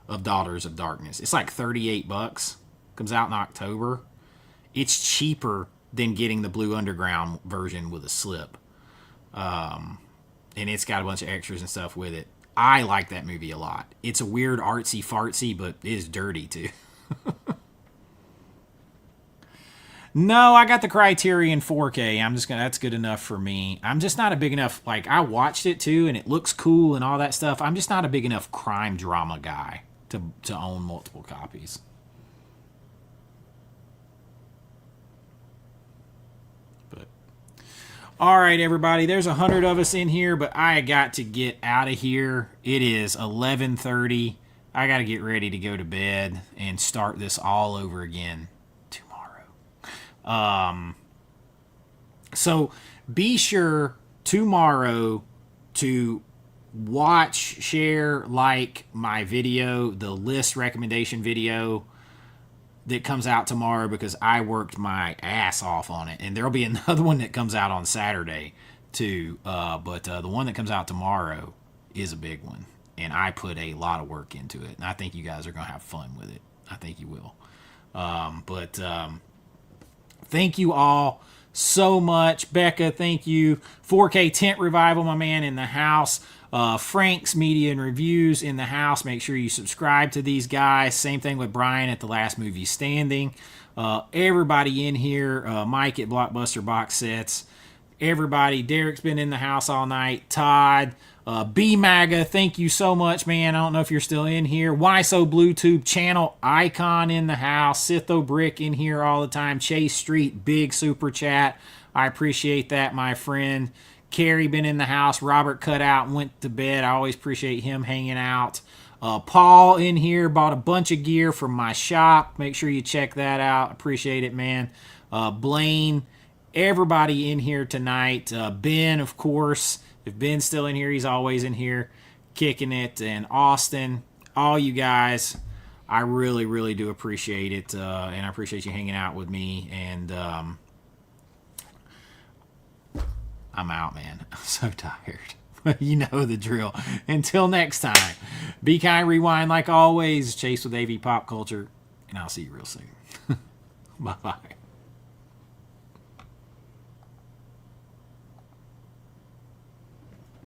of Daughters of Darkness. It's like $38. Comes out in October. It's cheaper than getting the Blue Underground version with a slip. And it's got a bunch of extras and stuff with it. I like that movie a lot. It's a weird artsy fartsy, but it is dirty too. No, I got the Criterion 4K. That's good enough for me. I'm just not a big enough, like, I watched it too and it looks cool and all that stuff. I'm just not a big enough crime drama guy to own multiple copies. But all right, everybody, there's 100 of us in here, but I got to get out of here. It is 11:30. I got to get ready to go to bed and start this all over again tomorrow. So be sure tomorrow to watch, share, like my video, the list recommendation video that comes out tomorrow, because I worked my ass off on it. And there'll be another one that comes out on Saturday too. But the one that comes out tomorrow is a big one. And I put a lot of work into it. And I think you guys are going to have fun with it. I think you will. Thank you all so much. Becca, thank you. 4K Tent Revival, my man, in the house. Frank's Media and Reviews in the house. Make sure you subscribe to these guys. Same thing with Brian at The Last Movie Standing. Everybody in here. Mike at Blockbuster Box Sets. Everybody. Derek's been in the house all night. Todd. B-Maga, thank you so much, man. I don't know if you're still in here. Why So Bluetooth channel icon in the house. Sitho Brick in here all the time. Chase Street, big super chat. I appreciate that, my friend. Carrie been in the house. Robert cut out and went to bed. I always appreciate him hanging out. Paul in here, bought a bunch of gear from my shop. Make sure you check that out. Appreciate it, man. Blaine, everybody in here tonight. Ben, of course. If Ben's still in here, he's always in here kicking it. And Austin, all you guys, I really, really do appreciate it. And I appreciate you hanging out with me. And I'm out, man. I'm so tired. You know the drill. Until next time, be kind, rewind like always. Chase with AV Pop Culture. And I'll see you real soon. Bye-bye.